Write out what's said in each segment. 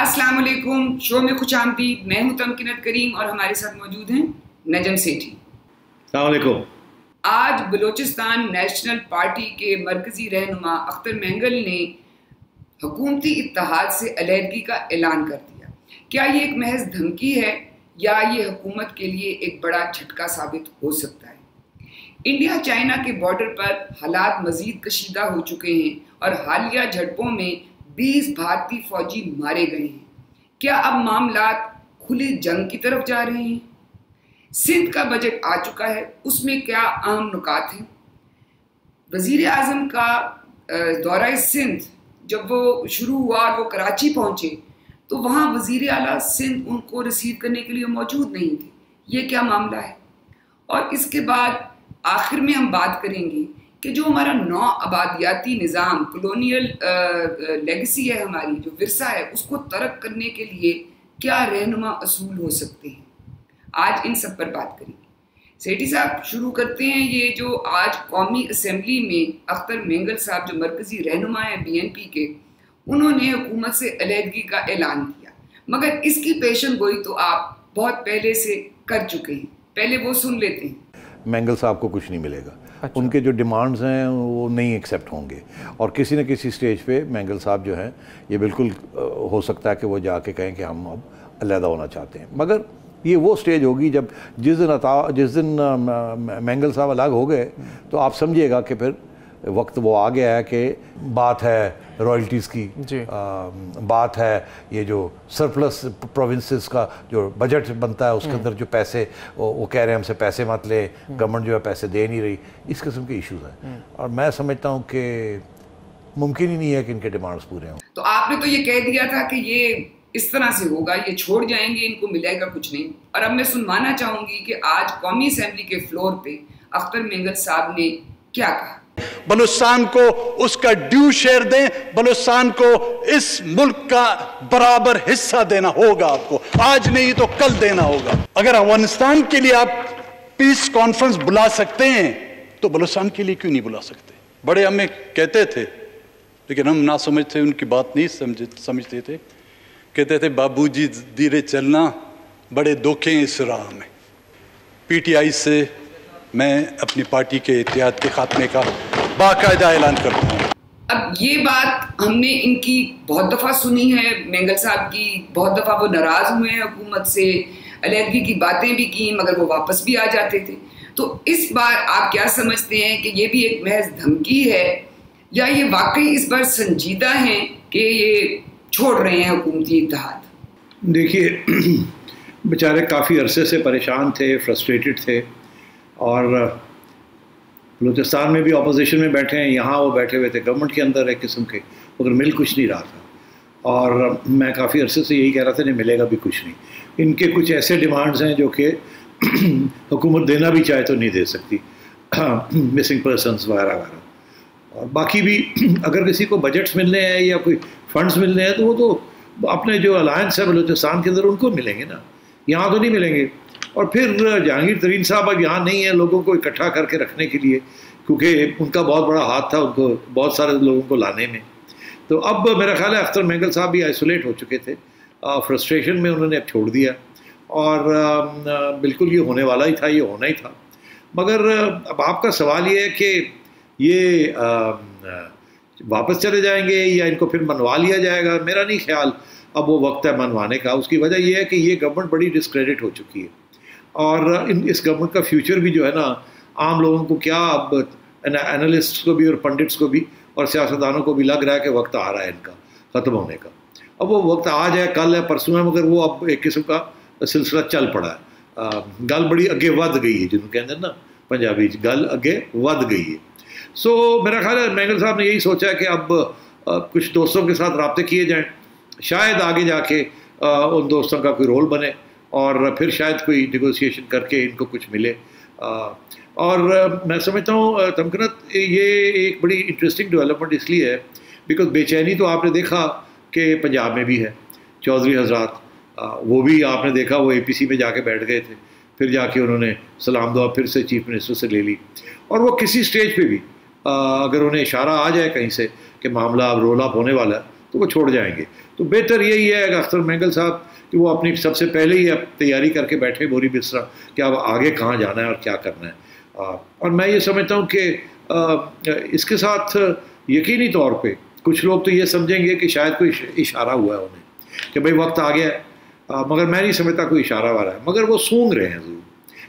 السلام علیکم، شو میں خوش آمدید۔ میں ہوں تمکنت کریم اور ہمارے ساتھ موجود ہیں نجم سیٹھی۔ السلام علیکم۔ آج بلوچستان نیشنل پارٹی کے مرکزی رہنما اختر مینگل نے حکومتی اتحاد سے علیحدگی کا اعلان کر دیا۔ کیا یہ ایک محض دھمکی ہے یا یہ حکومت کے لیے ایک بڑا جھٹکا ثابت ہو سکتا ہے؟ انڈیا چائنا کے بارڈر پر حالات مزید کشیدہ ہو چکے ہیں اور حالیہ جھڑپوں میں 20 بھارتی فوجی مارے گئے ہیں۔ کیا اب معاملات کھلی جنگ کی طرف جا رہے ہیں؟ سندھ کا بجٹ آ چکا ہے، اس میں کیا اہم نکات ہیں؟ وزیر اعظم کا دورہ سندھ جب وہ شروع ہوا اور وہ کراچی پہنچے تو وہاں وزیر اعلیٰ سندھ ان کو ریسیو کرنے کے لیے موجود نہیں تھے۔ یہ کیا معاملہ ہے؟ اور اس کے بعد آخر میں ہم بات کریں گے کہ جو ہمارا نو آبادیاتی نظام کلونیل لیگسی ہے، ہماری جو ورثہ ہے، اس کو ترک کرنے کے لیے کیا رہنما اصول ہو سکتے ہیں۔ آج ان سب پر بات کریں گے۔ سیٹھی صاحب شروع کرتے ہیں۔ یہ جو آج قومی اسمبلی میں اختر مینگل صاحب جو مرکزی رہنما ہیں BNP کے، انہوں نے حکومت سے علیحدگی کا اعلان کیا، مگر اس کی پیشن گوئی تو آپ بہت پہلے سے کر چکے ہیں۔ پہلے وہ سن لیتے ہیں۔ مینگل صاحب کو کچھ نہیں ملے گا، ان کے جو ڈیمانڈز ہیں وہ نہیں ایکسیپٹ ہوں گے، اور کسی نہ کسی سٹیج پہ مینگل صاحب جو ہیں یہ بالکل ہو سکتا ہے کہ وہ جا کے کہیں کہ ہم اب علیحدہ ہونا چاہتے ہیں، مگر یہ وہ سٹیج ہوگی جب جس دن مینگل صاحب الگ ہو گئے تو آپ سمجھیے گا کہ پھر وقت وہ آ گیا ہے کہ بات ہے رائلٹیز کی، بات ہے یہ جو سرپلس پروونسز کا جو بجٹ بنتا ہے اس کے اندر جو پیسے وہ کہہ رہے ہیں ہم سے پیسے مت لے، گورنمنٹ جو ہے پیسے دے نہیں رہی، اس قسم کے ایشوز ہیں، اور میں سمجھتا ہوں کہ ممکن ہی نہیں ہے کہ ان کے ڈیمانڈز پورے ہوں۔ تو آپ نے تو یہ کہہ دیا تھا کہ یہ اس طرح سے ہوگا، یہ چھوڑ جائیں گے، ان کو ملے گا کچھ نہیں، اور اب میں سنوانا چاہوں گی کہ آج قومی اسمبلی کے فلور پہ اختر مینگل صاحب نے کیا کہا۔ بلوچستان کو اس کا ڈیو شیئر دیں، بلوچستان کو اس ملک کا برابر حصہ دینا ہوگا، آپ کو آج نہیں تو کل دینا ہوگا۔ اگر افغانستان کے لیے آپ پیس کانفرنس بلا سکتے ہیں تو بلوچستان کے لیے کیوں نہیں بلا سکتے؟ بڑے ہمیں کہتے تھے لیکن ہم نہ سمجھتے، ان کی بات نہیں سمجھتے تھے، کہتے تھے بابو جی دھیرے چلنا، بڑے دھوکے ہیں اس راہ میں۔ PTI سے میں اپنی پارٹی کے اتحاد کے خاتمے کا باقاعدہ اعلان کرتا ہوں۔ اب یہ بات ہم نے ان کی بہت دفعہ سنی ہے، مینگل صاحب کی بہت دفعہ وہ ناراض ہوئے ہیں حکومت سے، علیحدگی کی باتیں بھی کی مگر وہ واپس بھی آ جاتے تھے۔ تو اس بار آپ کیا سمجھتے ہیں کہ یہ بھی ایک محض دھمکی ہے یا یہ واقعی اس بار سنجیدہ ہیں کہ یہ چھوڑ رہے ہیں حکومتی اتحاد؟ دیکھیے بیچارے کافی عرصے سے پریشان تھے، فرسٹریٹڈ تھے، اور بلوچستان میں بھی اپوزیشن میں بیٹھے ہیں، یہاں وہ بیٹھے ہوئے تھے گورنمنٹ کے اندر ایک قسم کے، مگر مل کچھ نہیں رہا تھا، اور میں کافی عرصے سے یہی کہہ رہا تھا نہیں ملے گا بھی کچھ نہیں۔ ان کے کچھ ایسے ڈیمانڈز ہیں جو کہ حکومت دینا بھی چاہے تو نہیں دے سکتی، مسنگ پرسنس وغیرہ وغیرہ، اور باقی بھی اگر کسی کو بجٹس ملنے ہیں یا کوئی فنڈز ملنے ہیں تو وہ تو اپنے جو الائنس ہے بلوچستان کے اندر ان کو ملیں گے نا، یہاں تو نہیں ملیں گے۔ اور پھر جہانگیر ترین صاحب اب یہاں نہیں ہیں لوگوں کو اکٹھا کر کے رکھنے کے لیے، کیونکہ ان کا بہت بڑا ہاتھ تھا ان کو بہت سارے لوگوں کو لانے میں۔ تو اب میرا خیال ہے اختر مینگل صاحب بھی آئسولیٹ ہو چکے تھے، فرسٹریشن میں انہوں نے اب چھوڑ دیا، اور بالکل یہ ہونے والا ہی تھا، یہ ہونا ہی تھا۔ مگر اب آپ کا سوال یہ ہے کہ یہ واپس چلے جائیں گے یا ان کو پھر منوا لیا جائے گا؟ میرا نہیں خیال اب وہ وقت ہے منوانے کا۔ اس کی وجہ یہ ہے کہ یہ گورنمنٹ بڑی ڈسکریڈٹ ہو چکی ہے، اور اس گورنمنٹ کا فیوچر بھی جو ہے نا عام لوگوں کو کیا، اب انالسٹس کو بھی اور پنڈتس کو بھی اور سیاستدانوں کو بھی لگ رہا ہے کہ وقت آ رہا ہے ان کا ختم ہونے کا۔ اب وہ وقت آج ہے، کل ہے، پرسوں ہے، مگر وہ اب ایک قسم کا سلسلہ چل پڑا ہے، گل بڑی اگے ود گئی ہے، جنہوں کہتے ہیں نا پنجابی گل اگے ود گئی ہے۔ سو میرا خیال ہے مینگل صاحب نے یہی سوچا ہے کہ اب کچھ دوستوں کے ساتھ رابطے کیے جائیں، شاید آگے جا کے ان دوستوں کا کوئی رول بنے اور پھر شاید کوئی نیگوسیشن کر کے ان کو کچھ ملے۔ اور میں سمجھتا ہوں تمکنت یہ ایک بڑی انٹرسٹنگ ڈیولپمنٹ اس لیے ہے بیکاز بے چینی تو آپ نے دیکھا کہ پنجاب میں بھی ہے، چودھری حضرات وہ بھی آپ نے دیکھا وہ APC میں جا کے بیٹھ گئے تھے، پھر جا کے انہوں نے سلام دعا پھر سے چیف منسٹر سے لے لی، اور وہ کسی سٹیج پہ بھی اگر انہیں اشارہ آ جائے کہیں سے کہ معاملہ اب رول اپ ہونے والا ہے تو وہ چھوڑ جائیں گے. تو بہتر یہی ہے کہ اختر مینگل صاحب کہ وہ اپنی سب سے پہلے ہی اب تیاری کر کے بیٹھے بوری بستر کہ اب آگے کہاں جانا ہے اور کیا کرنا ہے. اور میں یہ سمجھتا ہوں کہ اس کے ساتھ یقینی طور پہ کچھ لوگ تو یہ سمجھیں گے کہ شاید کوئی اشارہ ہوا ہے انہیں کہ بھائی وقت آ گیا ہے, مگر میں نہیں سمجھتا کوئی اشارہ ہوا ہے, مگر وہ سونگ رہے ہیں ضرور,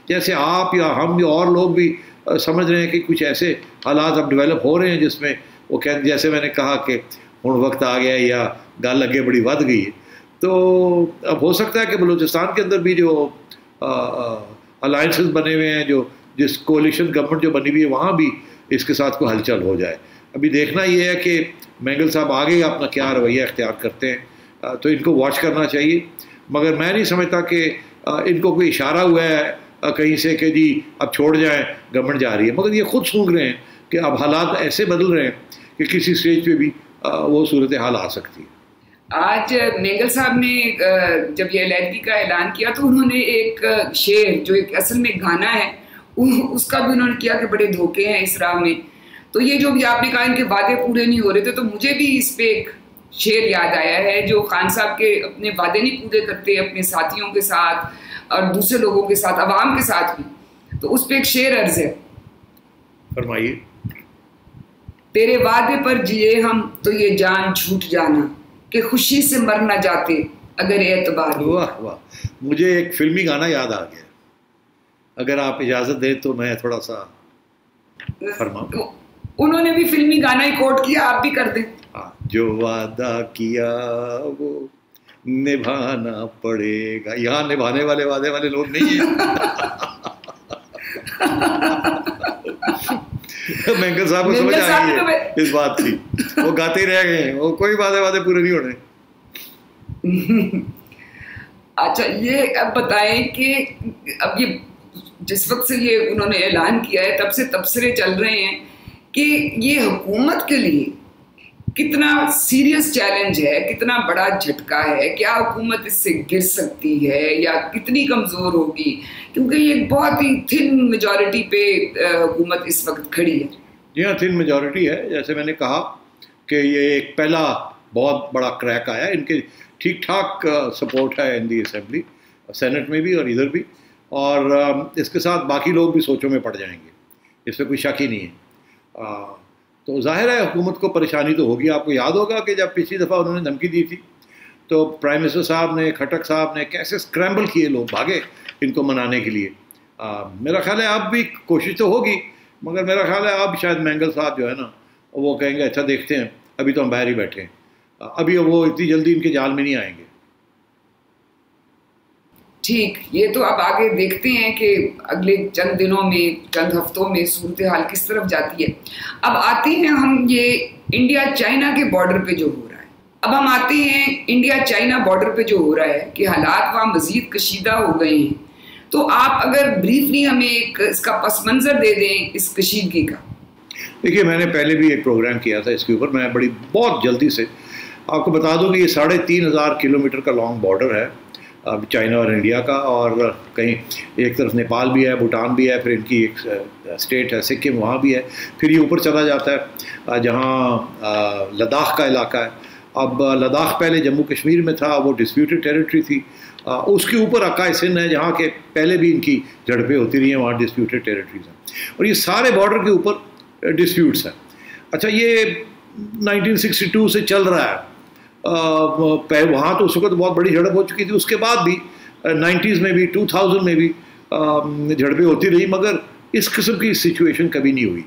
جیسے آپ یا ہم یا اور لوگ بھی سمجھ رہے ہیں کہ کچھ ایسے حالات اب ڈیولپ ہو رہے ہیں جس میں وہ کہتے جیسے میں نے کہا کہ ہوں وقت آ گیا ہے یا گل اگے بڑی ود گئی ہے. تو اب ہو سکتا ہے کہ بلوچستان کے اندر بھی جو الائنسز بنے ہوئے ہیں, جو جس کولیشن گورنمنٹ جو بنی ہوئی ہے, وہاں بھی اس کے ساتھ کوئی ہلچل ہو جائے. ابھی دیکھنا یہ ہے کہ مینگل صاحب آگے اپنا کیا رویہ اختیار کرتے ہیں, تو ان کو واچ کرنا چاہیے. مگر میں نہیں سمجھتا کہ ان کو کوئی اشارہ ہوا ہے کہیں سے کہ جی اب چھوڑ جائیں گورنمنٹ جا رہی ہے, مگر یہ خود سونگ رہے ہیں کہ اب حالات ایسے بدل رہے ہیں کہ کسی اسٹیج پہ بھی وہ صورتحال آ سکتی ہے. آج مینگل صاحب نے جب یہ علیحدگی کا اعلان کیا تو انہوں نے ایک شعر جو ایک اصل میں گانا ہے اس کا بھی انہوں نے کیا کہ بڑے دھوکے ہیں اس راہ میں. تو یہ جو بھی آپ نے کہا ان کے وعدے پورے نہیں ہو رہے تھے, تو مجھے بھی اس پہ ایک شعر یاد آیا ہے جو خان صاحب کے اپنے وعدے نہیں پورے کرتے اپنے ساتھیوں کے ساتھ اور دوسرے لوگوں کے ساتھ, عوام کے ساتھ بھی. تو اس پہ ایک شعر عرض ہے, فرمائیے. تیرے وعدے پر جیے ہم تو یہ جان جھوٹ جانا کہ خوشی سے مر نہ جاتے اگر اعتبار. واہ واہ, مجھے ایک فلمی گانا یاد آ گیا, اگر آپ اجازت دیں تو میں تھوڑا سا فرماؤں. انہوں نے بھی فلمی گانا ہی کوٹ کیا, آپ بھی کر دیں. جو وعدہ کیا وہ نبھانا پڑے گا. یہاں نبھانے والے وعدے والے لوگ نہیں ہیں. مینگل صاحب کو سمجھ آ گئی ہے اس بات کی, وہ گاتے ہی رہ گئے ہیں, وہ کوئی وعدے پورے نہیں ہونے. اچھا یہ اب بتائیں کہ اب یہ جس وقت سے یہ انہوں نے اعلان کیا ہے تب سے تبصرے چل رہے ہیں کہ یہ حکومت کے لیے کتنا سیریس چیلنج ہے, کتنا بڑا جھٹکا ہے, کیا حکومت اس سے گر سکتی ہے یا کتنی کمزور ہوگی, کیونکہ یہ بہت ہی تھن میجورٹی پہ حکومت اس وقت کھڑی ہے. جی ہاں, تھن میجورٹی ہے. جیسے میں نے کہا کہ یہ ایک پہلا بہت بڑا کریک آیا, ان کے ٹھیک ٹھاک سپورٹ ہے ان دی اسمبلی, سینٹ میں بھی اور ادھر بھی, اور اس کے ساتھ باقی لوگ بھی سوچوں میں پڑ جائیں گے, اس میں کوئی شک ہی نہیں ہے. تو ظاہر ہے حکومت کو پریشانی تو ہوگی. آپ کو یاد ہوگا کہ جب پچھلی دفعہ انہوں نے دھمکی دی تھی تو پرائم منسٹر صاحب نے, کھٹک صاحب نے کیسے اسکریمبل کیے, لوگ بھاگے ان کو منانے کے لیے. میرا خیال ہے اب بھی کوشش تو ہوگی, مگر میرا خیال ہے اب شاید مینگل صاحب جو ہے نا وہ کہیں گے اچھا دیکھتے ہیں, ابھی تو ہم باہر ہی بیٹھے ہیں, ابھی وہ اتنی جلدی ان کے جال میں نہیں آئیں گے. ٹھیک, یہ تو اب آگے دیکھتے ہیں کہ اگلے چند دنوں میں چند ہفتوں میں صورتحال کس طرف جاتی ہے. اب آتے ہیں ہم یہ انڈیا چائنا کے بارڈر پہ جو ہو رہا ہے, اب ہم آتے ہیں انڈیا چائنا بارڈر پہ جو ہو رہا ہے کہ حالات وہاں مزید کشیدہ ہو گئے ہیں. تو آپ اگر بریفلی ہمیں ایک اس کا پس منظر دے دیں اس کشیدگی کا. دیکھیے میں نے پہلے بھی ایک پروگرام کیا تھا اس کے اوپر, میں بہت جلدی سے آپ کو بتا دوں کہ یہ 3,500 کلومیٹر کا لانگ بارڈر ہے اب چائنا اور انڈیا کا, اور کہیں ایک طرف نیپال بھی ہے, بھوٹان بھی ہے, پھر ان کی ایک اسٹیٹ ہے سکم وہاں بھی ہے, پھر یہ اوپر چلا جاتا ہے جہاں لداخ کا علاقہ ہے. اب لداخ پہلے جموں کشمیر میں تھا, وہ ڈسپیوٹڈ ٹیریٹری تھی. اس کے اوپر عقائے سندھ ہے جہاں کہ پہلے بھی ان کی جھڑپیں ہوتی رہی ہیں, وہاں ڈسپیوٹڈ ٹیریٹریز ہیں, اور یہ سارے بارڈر کے اوپر ڈسپیوٹس ہیں. اچھا یہ 1962 سے چل رہا ہے, وہاں تو اس وقت بہت بڑی جھڑپ ہو چکی تھی, اس کے بعد بھی 90s میں بھی 2000 میں بھی جھڑپیں ہوتی رہی, مگر اس قسم کی سچویشن کبھی نہیں ہوئی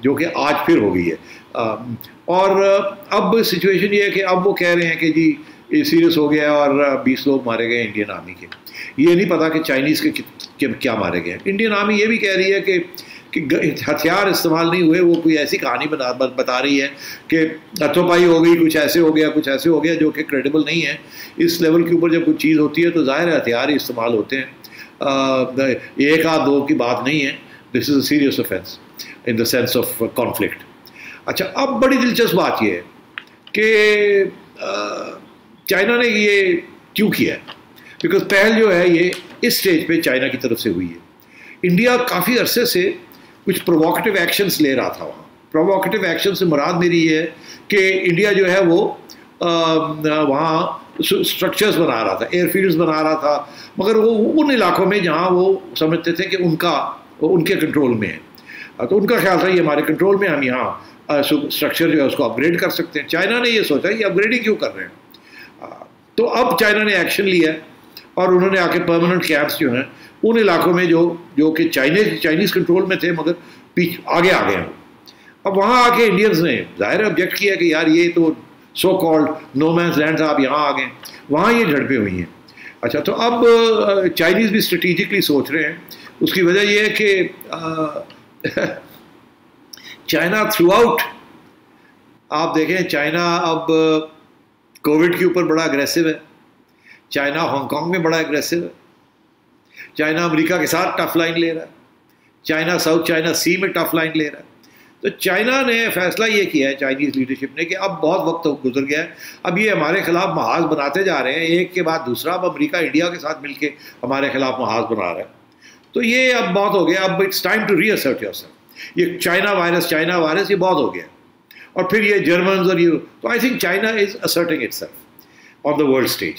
جو کہ آج پھر ہو گئی ہے. اور اب سچویشن یہ ہے کہ اب وہ کہہ رہے ہیں کہ جی یہ سیریس ہو گیا اور 20 لوگ مارے گئے انڈین آرمی کے. یہ نہیں پتا کہ چائنیز کے کیا مارے گئے. انڈین آرمی یہ بھی کہہ رہی ہے کہ ہتھیار استعمال نہیں ہوئے, وہ کوئی ایسی کہانی بتا رہی ہے کہ ہاتھوں پائی ہو گئی, کچھ ایسے ہو گیا, جو کہ کریڈیبل نہیں ہے. اس لیول کے اوپر جب کوئی چیز ہوتی ہے تو ظاہر ہے ہتھیار ہی استعمال ہوتے ہیں, ایک آدھ دو کی بات نہیں ہے. This is a serious offence in the sense of conflict. اچھا اب بڑی دلچسپ بات یہ ہے کہ چائنا نے یہ کیوں کیا ہے, بیکاز پہل جو ہے یہ اس سٹیج پہ چائنا کی طرف سے ہوئی ہے. انڈیا کافی عرصے سے کچھ پرووکیٹیو ایکشنز لے رہا تھا وہاں. پرووکیٹیو ایکشن سے مراد میری یہ ہے کہ انڈیا جو ہے وہ وہاں اسٹرکچرز بنا رہا تھا، ایئر فیلڈز بنا رہا تھا، مگر وہ ان علاقوں میں جہاں وہ سمجھتے تھے کہ ان کے کنٹرول میں ہے، تو ان کا خیال تھا یہ ہمارے کنٹرول میں، ہم یہاں اسٹرکچر جو ہے اس کو اپ گریڈ کر سکتے ہیں۔ چائنا نے یہ سوچا یہ اپ گریڈنگ کیوں کر رہے ہیں، تو اب چائنا نے ایکشن لیا اور انہوں نے آ کے پرماننٹ کیمپس جو ہیں ان علاقوں میں جو کہ چائنیز کنٹرول میں تھے مگر آگے آ گئے ہیں، اب وہاں آ کے انڈینز نے ظاہر آبجیکٹ کیا کہ یار یہ تو سو کالڈ نو مینس لینڈ آپ یہاں آ گئے، وہاں یہ جھڑپیں ہوئی ہیں۔ اچھا، تو اب چائنیز بھی اسٹریٹجکلی سوچ رہے ہیں، اس کی وجہ یہ ہے کہ چائنا تھرو آؤٹ، آپ دیکھیں چائنا اب کووڈ کے اوپر بڑا اگریسو ہے، چائنا ہانگ کانگ میں بڑا اگریسو ہے، چائنا امریکہ کے ساتھ ٹف لائن لے رہا ہے، چائنا ساؤتھ چائنا سی میں ٹف لائن لے رہا ہے۔ تو چائنا نے فیصلہ یہ کیا ہے چائنیز لیڈرشپ نے کہ اب بہت وقت گزر گیا ہے، اب یہ ہمارے خلاف محاذ بناتے جا رہے ہیں ایک کے بعد دوسرا، اب امریکہ انڈیا کے ساتھ مل کے ہمارے خلاف محاذ بنا رہا ہے، تو یہ اب بہت ہو گیا، اب it's time to reassert yourself. یہ چائنا وائرس یہ بہت ہو گیا، اور پھر یہ جرمنز اور یہ، تو I think China is asserting itself on the world stage,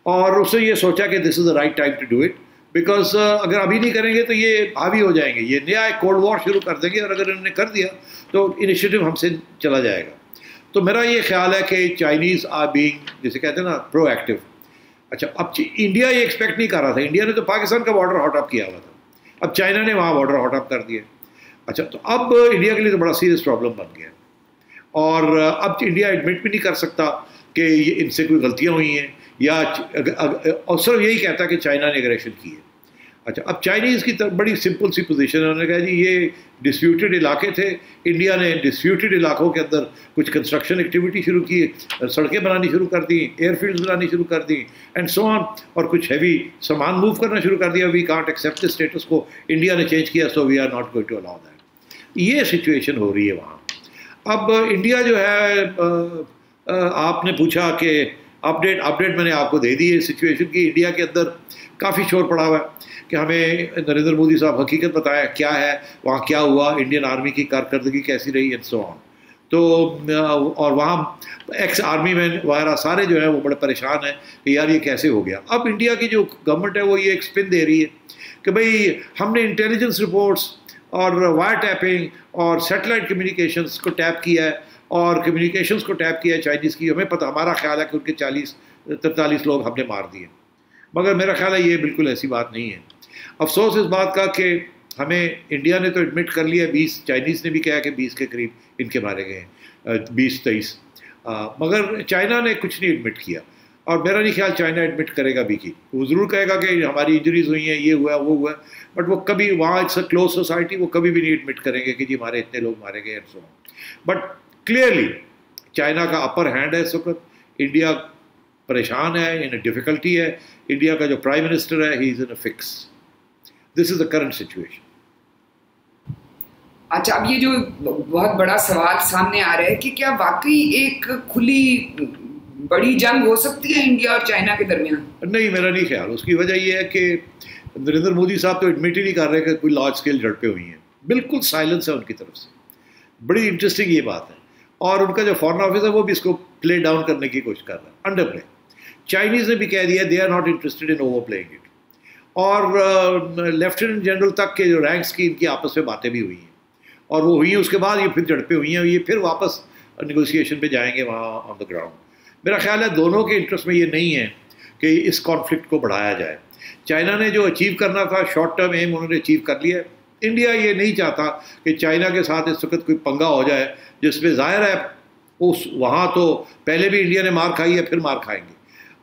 اور اس نے یہ سوچا کہ this is the right time to do it, because اگر ابھی نہیں کریں گے تو یہ حاوی ہو جائیں گے، یہ نیا ایک کولڈ وار شروع کر دیں گے، اور اگر انہوں نے کر دیا تو انیشیٹو ہم سے چلا جائے گا۔ تو میرا یہ خیال ہے کہ چائنیز آر بینگ، جسے کہتے ہیں نا، پرو ایکٹیو۔ اچھا، اب انڈیا یہ ایکسپیکٹ نہیں کر رہا تھا، انڈیا نے تو پاکستان کا بارڈر ہاٹ اپ کیا ہوا تھا، اب چائنا نے وہاں بارڈر ہاٹ اپ کر دیا۔ اچھا، تو اب انڈیا کے لیے تو بڑا سیریس پرابلم بن گیا، اور اب انڈیا ایڈمٹ بھی نہیں کر سکتا کہ یہ ان سے کوئی غلطیاں ہوئی ہیں، یا اور صرف یہی کہتا کہ چائنا نے اگریشن کی ہے۔ اچھا، اب چائنیز کی طرف بڑی سمپل سی پوزیشن ہے، انہوں نے کہا جی یہ ڈسپیوٹیڈ علاقے تھے، انڈیا نے ڈسپیوٹیڈ علاقوں کے اندر کچھ کنسٹرکشن ایکٹیویٹی شروع کی، سڑکیں بنانی شروع کر دیں، ایئر فیلڈز بنانی شروع کر دیں، اینڈ سو آن، اور کچھ ہیوی سامان موو کرنا شروع کر دیا۔ We can't accept this status quo India نے چینج کیا، so we are not going to allow that. یہ سچویشن ہو رہی ہے وہاں۔ اب انڈیا جو ہے، آپ نے پوچھا کہ اپڈیٹ میں نے آپ کو دے دی ہے سچویشن کی۔ انڈیا کے اندر کافی شور پڑا ہوا ہے کہ ہمیں نریندر مودی صاحب حقیقت بتایا کیا ہے وہاں، کیا ہوا، انڈین آرمی کی کارکردگی کیسی رہی، اینڈ سو آن۔ تو اور وہاں ایکس آرمی مین وغیرہ سارے جو ہیں وہ بڑے پریشان ہیں کہ یار یہ کیسے ہو گیا۔ اب انڈیا کی جو گورنمنٹ ہے وہ یہ ایک اسپن دے رہی ہے کہ بھئی ہم نے انٹیلیجنس رپورٹس اور وائر ٹیپنگ اور سیٹلائٹ کمیونیکیشنس کو ٹیپ کیا ہے، اور کمیونیکیشنس کو ٹیپ کیا ہے چائنیز کی، ہمیں پتہ، ہمارا خیال ہے کہ ان کے 40-43 لوگ ہم نے مار دیے، مگر میرا خیال ہے یہ بالکل ایسی بات نہیں ہے۔ افسوس اس بات کا کہ ہمیں انڈیا نے تو ایڈمٹ کر لیا 20، چائنیز نے بھی کہا کہ 20 کے قریب ان کے مارے گئے ہیں، 20-23، مگر چائنا نے کچھ نہیں ایڈمٹ کیا، اور میرا نہیں خیال چائنا ایڈمٹ کرے گا بھی کی، وہ ضرور کہے گا کہ ہماری انجریز ہوئی ہیں، یہ ہوا وہ ہوا، بٹ وہ کبھی وہاں اٹس اے کلوز سوسائٹی، وہ کبھی بھی نہیں ایڈمٹ کریں گے کہ جی ہمارے اتنے لوگ مارے گئے، and so on. But clearly China کا اپر ہینڈ ہے اس وقت، انڈیا پریشان ہے، ان ڈیفیکلٹی ہے، انڈیا کا جو پرائم منسٹر ہے he is in a fix. This is the current situation. اچھا، اب یہ جو بہت بڑا سوال سامنے آ رہا ہے کہ کیا واقعی ایک کھلی بڑی جنگ ہو سکتی ہے انڈیا اور چائنا کے درمیان؟ نہیں، میرا نہیں خیال۔ اس کی وجہ یہ ہے کہ نریندر مودی صاحب تو ایڈمٹ ہی نہیں کر رہے کہ کوئی لارج اسکیل جھڑپیں ہوئی ہیں، بالکل سائلنس ہے ان کی طرف سے۔ بڑی انٹرسٹنگ یہ بات ہے، اور ان کا جو فارن آفس ہے وہ بھی اس کو پلے ڈاؤن کرنے کی کوشش کر رہا ہے، انڈر پلے۔ چائنیز نے بھی کہہ دیا they are not interested in overplaying it, اور لیفٹیننٹ جنرل تک کے جو رینکس کی ان کی آپس میں باتیں بھی ہوئی ہیں، اور وہ ہوئی ہیں، اس کے بعد یہ پھر جھڑپیں ہوئی ہیں، یہ پھر واپس نیگوسیشن پہ جائیں گے وہاں آن دا گراؤنڈ۔ میرا خیال ہے دونوں کے انٹرسٹ میں یہ نہیں ہے کہ اس کانفلکٹ کو بڑھایا جائے۔ چائنا نے جو اچیو کرنا تھا شارٹ ٹرم ایم انہوں نے اچیو کر لیا ہے، انڈیا یہ نہیں چاہتا کہ چائنا کے ساتھ اس وقت کوئی پنگا ہو جائے، جس میں ظاہر ہے وہاں تو پہلے بھی انڈیا نے مار کھائی ہے، پھر مار کھائیں گے،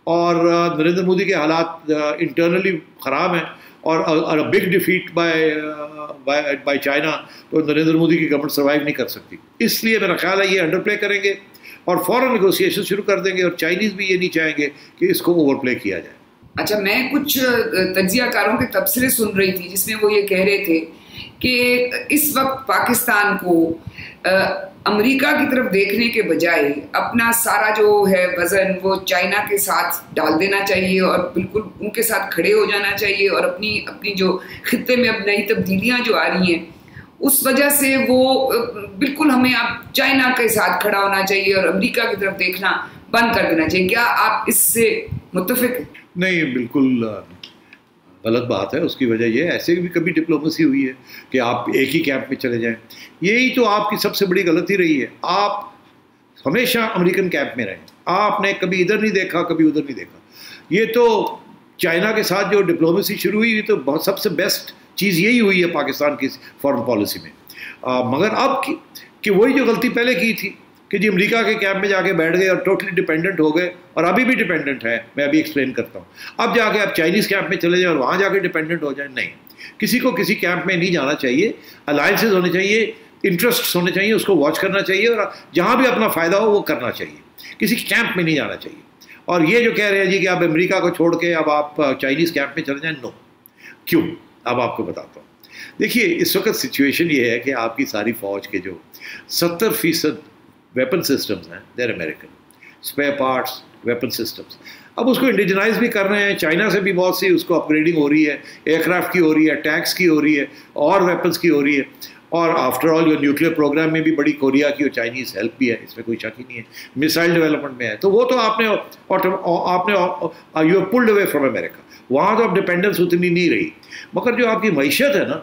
اور نریندر مودی کے حالات انٹرنلی خراب ہیں، اور بگ ڈیفیٹ بائی چائنا، تو نریندر مودی کی گورنمنٹ سروائیو نہیں کر سکتی۔ اس لیے میرا خیال ہے یہ انڈر پلے کریں گے اور فوراً نیگوسیشن شروع کر دیں گے، اور چائنیز بھی یہ نہیں چاہیں گے کہ اس کو اوور پلے کیا جائے۔ اچھا، میں کچھ تجزیہ کاروں کے تبصرے سن رہی تھی جس میں وہ یہ کہہ رہے تھے کہ اس وقت پاکستان کو امریکہ کی طرف دیکھنے کے بجائے اپنا سارا جو ہے وزن وہ چائنا کے ساتھ ڈال دینا چاہیے، اور بالکل ان کے ساتھ کھڑے ہو جانا چاہیے، اور اپنی جو خطے میں اب نئی تبدیلیاں جو آ رہی ہیں اس وجہ سے وہ بالکل ہمیں اب چائنا کے ساتھ کھڑا ہونا چاہیے اور امریکہ کی طرف دیکھنا بند کر دینا چاہیے. کیا آپ اس سے متفق ہیں؟ نہیں، بالکل غلط بات ہے. اس کی وجہ یہ ایسے بھی کبھی ڈپلومیسی ہوئی ہے کہ آپ ایک ہی کیمپ میں چلے جائیں. یہی تو آپ کی سب سے بڑی غلطی رہی ہے. آپ ہمیشہ امریکن کیمپ میں رہیں. آپ نے کبھی ادھر نہیں دیکھا، کبھی ادھر نہیں دیکھا. یہ تو چائنا کے ساتھ جو ڈپلومیسی شروع ہوئی تو بہت سب سے بیسٹ چیز یہی ہوئی ہے پاکستان کی فارن پالیسی میں. مگر اب کہ وہی جو غلطی پہلے کی تھی کہ جی امریکہ کے کیمپ میں جا کے بیٹھ گئے اور ٹوٹلی ڈپینڈنٹ ہو گئے، اور ابھی بھی ڈپینڈنٹ ہے. میں ابھی ایکسپلین کرتا ہوں. اب جا کے آپ چائنیز کیمپ میں چلے جائیں اور وہاں جا کے ڈپینڈنٹ ہو جائیں. نہیں، کسی کو کسی کیمپ میں نہیں جانا چاہیے. الائنسز ہونے چاہیے، انٹرسٹس ہونے چاہیے، اس کو واچ کرنا چاہیے، اور جہاں بھی اپنا فائدہ ہو وہ کرنا چاہیے. کسی کیمپ میں نہیں جانا چاہیے. اور یہ جو کہہ رہے ہیں جی کہ اب امریکہ کو چھوڑ کے اب آپ چائنیز کیمپ میں چلے جائیں، نو. کیوں؟ اب آپ کو بتاتا ہوں. دیکھیے اس وقت سچویشن یہ ہے کہ آپ کی ساری فوج کے جو 70% ویپن سسٹمز ہیں they're American. Spare parts, weapon systems. اب اس کو انڈیجنائز بھی کر رہے ہیں. چائنا سے بھی بہت سی اس کو اپ گریڈنگ ہو رہی ہے. ایئر کرافٹ کی ہو رہی ہے، ٹینکس کی ہو رہی ہے، اور ویپنس کی ہو رہی ہے. اور آفٹر آل جو نیوکلیئر پروگرام میں بھی بڑی کوریا کی اور چائنیز ہیلپ بھی ہے، اس میں کوئی شک ہی نہیں ہے. میسائل ڈیولپمنٹ میں ہے. تو وہ تو آپ نے you have pulled away from America. وہاں تو اب ڈپینڈنس اتنی نہیں رہی. مگر جو آپ کی معیشت ہے نا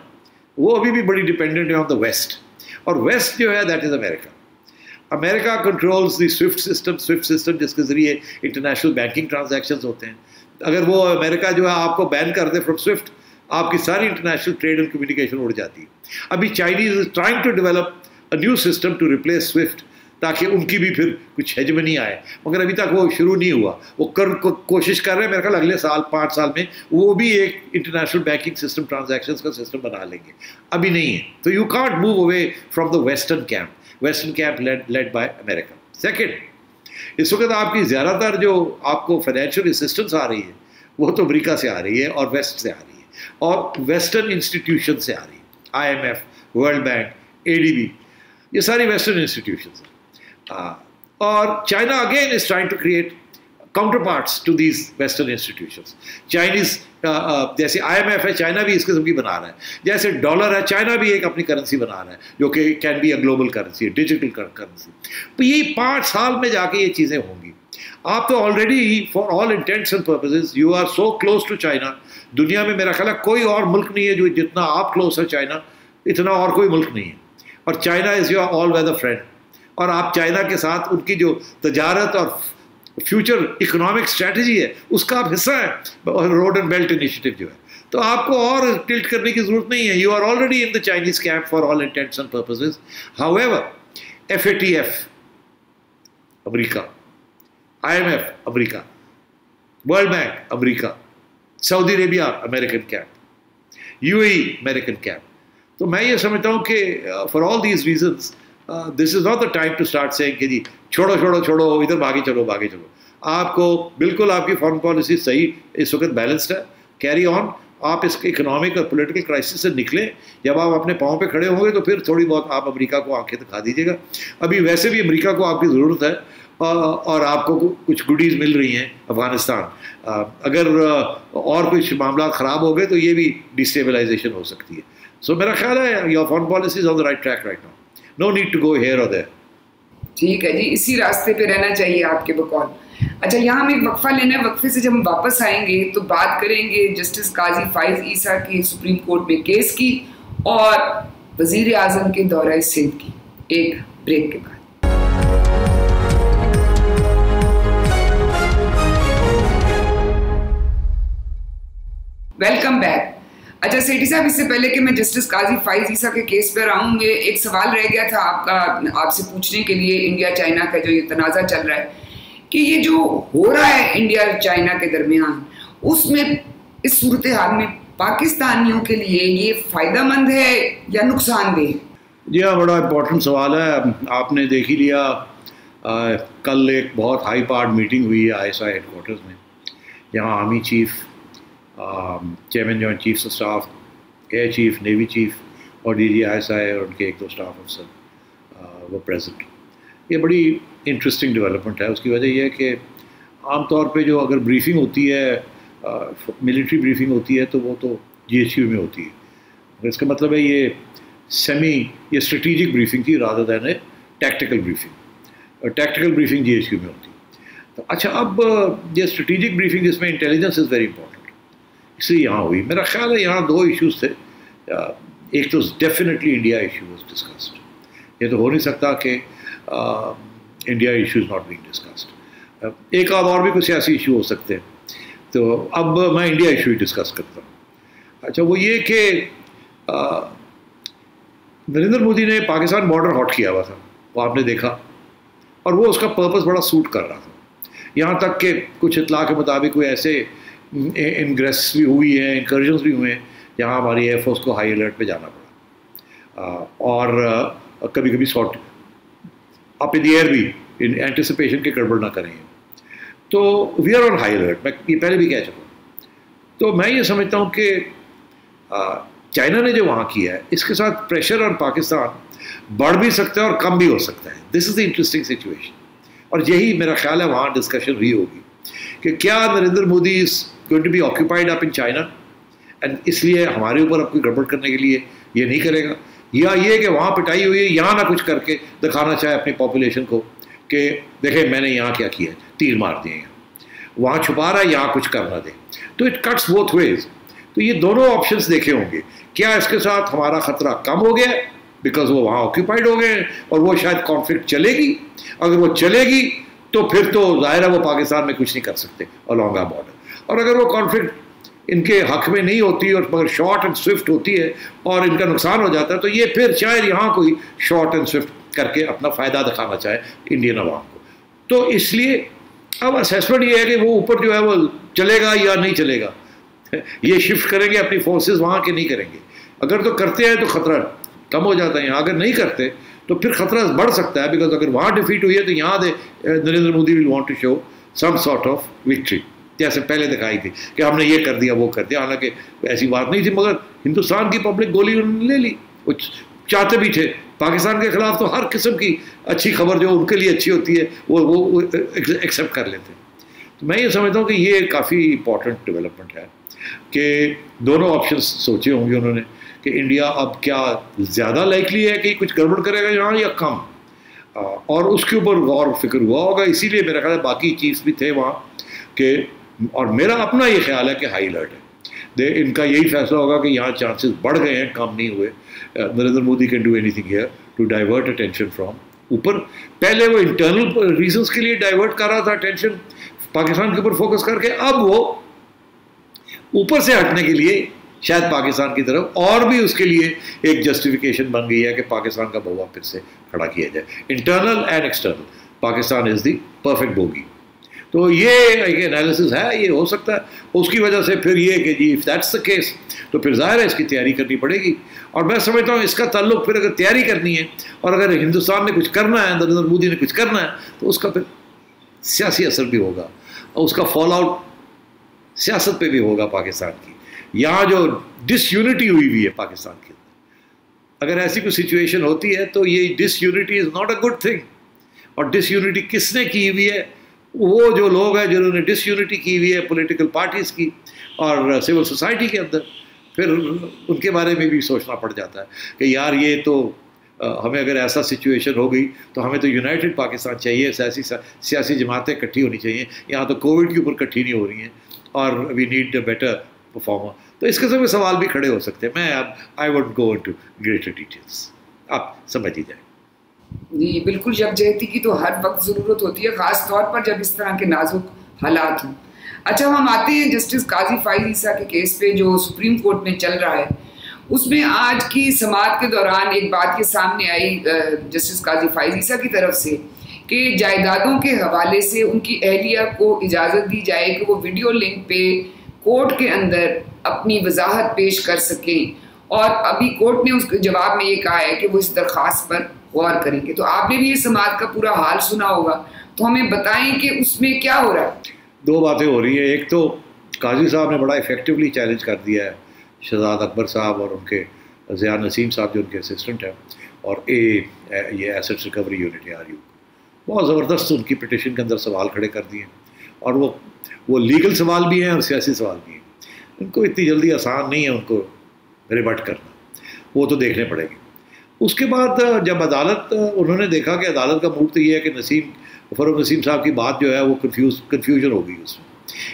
وہ ابھی بھی بڑی ڈپینڈنٹ ہے آن دا ویسٹ. اور ویسٹ جو ہے that is America. America controls the Swift system جس کے ذریعے انٹرنیشنل بینکنگ ٹرانزیکشنز ہوتے ہیں. اگر وہ امریکہ جو ہے آپ کو بین کر دے فرام سوئفٹ، آپ کی ساری انٹرنیشنل ٹریڈ اینڈ کمیونیکیشن اڑ جاتی ہے. ابھی Chinese is trying to develop a new system to replace SWIFT تاکہ ان کی بھی پھر کچھ ہیجمنی آئے. مگر ابھی تک وہ شروع نہیں ہوا. وہ کوشش کر رہے ہیں. میرے خیال اگلے سال 5 سال میں وہ بھی ایک انٹرنیشنل بینکنگ سسٹم ٹرانزیکشنز کا سسٹم بنا لیں گے. ابھی نہیں ہے. تو you can't move away from the western camp led by America. Second, اس وقت آپ کی زیادہ تر جو آپ کو فائنینشیل اسسٹنس آ رہی ہے وہ تو امریکہ سے آ رہی ہے اور ویسٹ سے آ رہی ہے اور ویسٹرن انسٹیٹیوشن سے آ رہی ہے. IMF، ورلڈ بینک، ADB، یہ ساری ویسٹرن انسٹیٹیوشنز ہیں. اور China again is trying to create counter parts to these western institutions. Chinese جیسے IMF ہے، چائنا بھی اس قسم کی بنا رہا ہے. جیسے ڈالر ہے، چائنا بھی ایک اپنی کرنسی بنا رہا ہے جو کہ can be a global currency, digital currency. تو یہی 5 سال میں جا کے یہ چیزیں ہوں گی. آپ تو already for all intents and purposes you are so close to China. دنیا میں میرا خیال ہے کوئی اور ملک نہیں ہے جو جتنا آپ کلوز ہے چائنا، اتنا اور کوئی ملک نہیں ہے. اور China is your all weather friend. اور آپ چائنا کے ساتھ ان کی جو تجارت اور فیوچر اکنامک اسٹریٹجی ہے اس کا آپ حصہ ہیں. روڈ اینڈ بیلٹ انیشیٹو جو ہے، تو آپ کو اور ٹلٹ کرنے کی ضرورت نہیں ہے. You are already in the Chinese camp for all intents and purposes. However FATF America, IMF America, world bank America, Saudi Arabia American camp, UAE American camp. تو میں یہ سمجھتا ہوں کہ for all these reasons this is not the time to start seeing کہ جی چھوڑو ادھر بھاگے چلو. آپ کو بالکل آپ کی فارن پالیسی صحیح اس وقت بیلنسڈ ہے. Carry on. آپ اس اکنامک اور پولیٹیکل کرائسس سے نکلیں. جب آپ اپنے پاؤں پہ کھڑے ہوں گے تو پھر تھوڑی بہت آپ امریکہ کو آنکھیں دکھا دیجیے گا. ابھی ویسے بھی امریکہ کو آپ کی ضرورت ہے اور آپ کو کچھ گڈیز مل رہی ہیں افغانستان. اگر اور کچھ معاملات خراب ہو گئے تو یہ بھی ڈیسٹیبلائزیشن ہو سکتی ہے. سو میرا خیال ہے your foreign policy is on the right track right now. No need to go here اور دیر. ٹھیک ہے جی، اسی راستے پہ رہنا چاہیے آپ کے بقول. اچھا، یہاں ہم ایک وقفہ لینا ہے. وقفے سے جب ہم واپس آئیں گے تو بات کریں گے جسٹس قاضی فائز عیسیٰ کے سپریم کورٹ میں کیس کی اور وزیر اعظم کے دورہ سندھ کی. ایک بریک کے بعد. Welcome back. اچھا سیٹھی صاحب، اس سے پہلے کہ میں جسٹس قاضی فائز عیسیٰ کے کیس پر آؤں گے، ایک سوال رہ گیا تھا آپ سے پوچھنے کے لیے. انڈیا چائنا کا جو یہ تنازع چل رہا ہے کہ یہ جو ہو رہا ہے انڈیا چائنا کے درمیان، اس میں اس صورتحال میں پاکستانیوں کے لیے یہ فائدہ مند ہے یا نقصان دہ؟ جی ہاں، بڑا امپورٹنٹ سوال ہے. آپ نے دیکھ ہی لیا کل ایک بہت ہائی پارٹ میٹنگ ہوئی ہے ISI ہیڈ کوارٹرز میں، جہاں army chief, chairman joint chiefs of staff, air chief, navy chief اور DG ISI اور ان کے 1-2 اسٹاف افسر وہ پریزنٹ. یہ بڑی انٹرسٹنگ ڈیولپمنٹ ہے. اس کی وجہ یہ ہے کہ عام طور پہ جو اگر بریفنگ ہوتی ہے، ملٹری بریفنگ ہوتی ہے، تو وہ تو GHQ میں ہوتی ہے. اس کا مطلب ہے یہ اسٹریٹجک بریفنگ تھی rather than a tactical briefing. Tactical briefing GHQ میں ہوتی ہے. تو اچھا اب یہ اسٹریٹجک بریفنگ جس میں انٹیلیجنس از ویری امپورٹنٹ، اس لیے یہاں ہوئی. میرا خیال ہے یہاں 2 ایشوز تھے. ایک تو definitely India issue was discussed. یہ تو ہو نہیں سکتا کہ India issue is not being discussed. ایک اور بھی کوئی سیاسی ایشو ہو سکتے ہیں. تو اب میں انڈیا ایشو ہی ڈسکس کرتا ہوں. اچھا وہ یہ کہ نریندر مودی نے پاکستان بارڈر ہاٹ کیا ہوا تھا، وہ آپ نے دیکھا، اور وہ اس کا پرپز بڑا سوٹ کر رہا تھا. یہاں تک کہ کچھ اطلاع کے مطابق کوئی ایسے انگریس بھی ہوئی ہیں، انکرجنس بھی ہوئے ہیں جہاں ہماری ایئر فورس کو ہائی الرٹ پہ جانا پڑا، اور کبھی کبھی سارٹ اپ ان دی ایئر بھی ان اینٹیسپیشن کے گڑبڑ نہ کریں. تو we are on high alert, میں یہ پہلے بھی کہہ چکا ہوں. تو میں یہ سمجھتا ہوں کہ چائنا نے جو وہاں کیا ہے اس کے ساتھ پریشر آن پاکستان بڑھ بھی سکتا ہے اور کم بھی ہو سکتا ہے. This is the interesting situation. اور یہی میرا خیال ہے وہاں ڈسکشن ہوئی ہوگی کہ کیا Narendra Modi is going to be occupied up in China and اس لیے ہمارے اوپر اب کوئی گڑبڑ کرنے کے لیے یہ نہیں کرے گا، یا یہ کہ وہاں پٹائی ہوئی ہے یہاں نہ کچھ کر کے دکھانا چاہے اپنی پاپولیشن کو کہ دیکھیں میں نے یہاں کیا کیا ہے، تیر مار دیے ہیں. وہاں چھپا رہا ہے یہاں کچھ کرنا دے. تو اٹ کٹس بوتھ ویز. تو یہ دونوں آپشنس دیکھے ہوں گے. کیا اس کے ساتھ ہمارا خطرہ کم ہو گیا بیکاز وہ وہاں آکوپائڈ ہو گئے ہیں اور وہ شاید کانفلکٹ چلے گی. اگر وہ چلے گی تو پھر تو ظاہر ہے وہ پاکستان میں کچھ نہیں کر سکتے along our border. اور اگر وہ کانفلکٹ ان کے حق میں نہیں ہوتی اور مگر شارٹ اینڈ سوئفٹ ہوتی ہے اور ان کا نقصان ہو جاتا ہے تو یہ پھر شاید یہاں کوئی شارٹ اینڈ سوئفٹ کر کے اپنا فائدہ دکھانا چاہے انڈین عوام کو. تو اس لیے اب اسیسمنٹ یہ ہے کہ وہ اوپر جو ہے وہ چلے گا یا نہیں چلے گا. یہ شفٹ کریں گے اپنی فورسز وہاں کے نہیں کریں گے. اگر تو کرتے ہیں تو خطرہ کم ہو جاتا ہے یہاں، اگر نہیں کرتے تو پھر خطرہ بڑھ سکتا ہے بیکاز اگر وہاں ڈیفیٹ ہوئی ہے تو یہاں Narendra Modi will want to show some sort of victory جیسے پہلے دکھائی تھی کہ ہم نے یہ کر دیا وہ کر دیا. حالانکہ ایسی بات نہیں تھی، مگر ہندوستان کی پبلک گولی انہوں نے لے لی. وہ چاہتے بھی تھے پاکستان کے خلاف تو ہر قسم کی اچھی خبر جو ان کے لیے اچھی ہوتی ہے وہ ایکسیپٹ کر لیتے. تو میں یہ سمجھتا ہوں کہ یہ کافی امپورٹنٹ ڈیولپمنٹ ہے کہ دونوں آپشنس سوچے ہوں گے انہوں نے کہ انڈیا اب کیا زیادہ لائکلی ہے کہ کچھ گڑبڑ کرے گا یہاں یا کم، اور اس کے اوپر غور و فکر ہوا ہوگا. اسی لیے میرا خیال ہے باقی چیز بھی تھے وہاں کہ، اور میرا اپنا یہ خیال ہے کہ ہائی الرٹ ہے. ان کا یہی فیصلہ ہوگا کہ یہاں چانسز بڑھ گئے ہیں، کم نہیں ہوئے. Narendra Modi can do anything here to divert attention from اوپر. پہلے وہ انٹرنل ریزنس کے لیے ڈائیورٹ کر رہا تھا اٹینشن پاکستان کے اوپر فوکس کر کے، اب وہ اوپر سے ہٹنے کے لیے شاید پاکستان کی طرف، اور بھی اس کے لیے ایک جسٹیفیکیشن بن گئی ہے کہ پاکستان کا بوا پھر سے کھڑا کیا جائے. Internal and external Pakistan is the perfect bogie. تو یہ ایک انالیسس ہے، یہ ہو سکتا ہے اس کی وجہ سے پھر یہ کہ جی اف دیٹس دا کیس تو پھر ظاہر ہے اس کی تیاری کرنی پڑے گی. اور میں سمجھتا ہوں اس کا تعلق پھر اگر تیاری کرنی ہے اور اگر ہندوستان نے کچھ کرنا ہے، نریندر مودی نے کچھ کرنا ہے، تو اس کا پھر سیاسی اثر بھی ہوگا اور اس کا فال آؤٹ سیاست پہ بھی ہوگا پاکستان کی. یہاں جو ڈس یونٹی ہوئی ہے پاکستان کے اندر، اگر ایسی کوئی سچویشن ہوتی ہے تو یہ disunity is not a good thing. اور ڈس یونٹی کس نے کی ہوئی ہے؟ وہ جو لوگ ہیں جنہوں نے ڈس یونٹی کی ہوئی ہے پولیٹیکل پارٹیز کی اور سول سوسائٹی کے اندر، پھر ان کے بارے میں بھی سوچنا پڑ جاتا ہے کہ یار یہ تو ہمیں اگر ایسا سچویشن ہو گئی تو ہمیں تو یونائٹڈ پاکستان چاہیے، سیاسی جماعتیں اکٹھی ہونی چاہیے. یہاں تو کووڈ کے اوپر اکٹھی نہیں ہو رہی ہیں اور we need a better performer. تو اس قسم کے سوال بھی کھڑے ہو سکتے ہیں. میں اب I would go into greater details, آپ سمجھ ہی جائیں. جی بالکل، یکجہتی کی تو ہر وقت ضرورت ہوتی ہے، خاص طور پر جب اس طرح کے نازک حالات ہوں. اچھا ہم آتے ہیں جسٹس قاضی فائز عیسیٰ کے کیس پہ جو سپریم کورٹ میں چل رہا ہے. اس میں آج کی سماعت کے دوران ایک بات یہ سامنے آئی جسٹس قاضی فائز عیسیٰ کی طرف سے کہ جائیدادوں کے حوالے سے ان کی اہلیہ کو اجازت دی جائے کہ وہ ویڈیو لنک پہ کورٹ کے اندر اپنی وضاحت پیش کر سکیں. اور ابھی کورٹ نے اس کے جواب میں یہ کہا ہے کہ وہ اس درخواست پر غور کریں گے. تو آپ نے بھی یہ سماعت کا پورا حال سنا ہوگا، تو ہمیں بتائیں کہ اس میں کیا ہو رہا ہے. دو باتیں ہو رہی ہیں. ایک تو قاضی صاحب نے بڑا افیکٹولی چیلنج کر دیا ہے شہزاد اکبر صاحب اور ان کے ضیاء نسیم صاحب جو ان کے اسسٹنٹ ہیں، اور یہ ایسٹس ریکوری یونٹ RU، بہت زبردست ان کی پٹیشن کے اندر سوال کھڑے کر دیے. اور وہ لیگل سوال بھی ہیں اور سیاسی سوال بھی ہیں. ان کو اتنی جلدی آسان نہیں ہے ان کو ریبٹ کرنا، وہ تو دیکھنے پڑے گی. اس کے بعد جب عدالت، انہوں نے دیکھا کہ عدالت کا موڈ تو یہ ہے کہ نسیم فروغ نسیم صاحب کی بات جو ہے وہ کنفیوژن ہو گئی اس میں.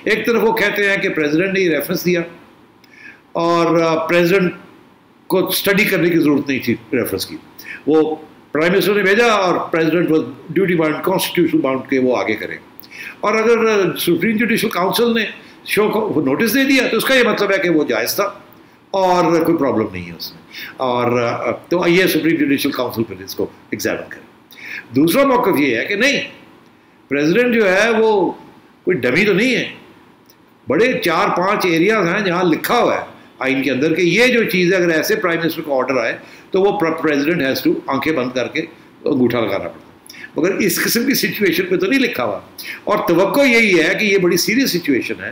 ایک طرف وہ کہتے ہیں کہ پریزیڈنٹ نے یہ ریفرنس دیا اور پریزیڈنٹ کو اسٹڈی کرنے کی ضرورت نہیں تھی ریفرنس کی, وہ پرائم منسٹر نے بھیجا اور president was duty bound, constitution bound کہ وہ آگے کریں. اور اگر سپریم جوڈیشل کاؤنسل نے شو کو نوٹس دے دیا تو اس کا یہ مطلب ہے کہ وہ جائز تھا اور کوئی پرابلم نہیں ہے اس میں, اور تو یہ سپریم جوڈیشل کاؤنسل پھر اس کو ایگزامن کرے. دوسرا موقف یہ ہے کہ نہیں, پریزیڈنٹ جو ہے وہ کوئی ڈمی تو نہیں ہے, بڑے 4-5 ایریاز ہیں جہاں لکھا ہوا ہے آئین کے اندر کہ یہ جو چیز ہے اگر ایسے پرائم منسٹر کا آرڈر آئے تو وہ پریزیڈنٹ ہیز ٹو آنکھیں بند کر کے انگوٹھا لگانا پڑتا ہے, مگر اس قسم کی سچویشن پہ تو نہیں لکھا ہوا. اور توقع یہی ہے کہ یہ بڑی سیریس سچویشن ہے,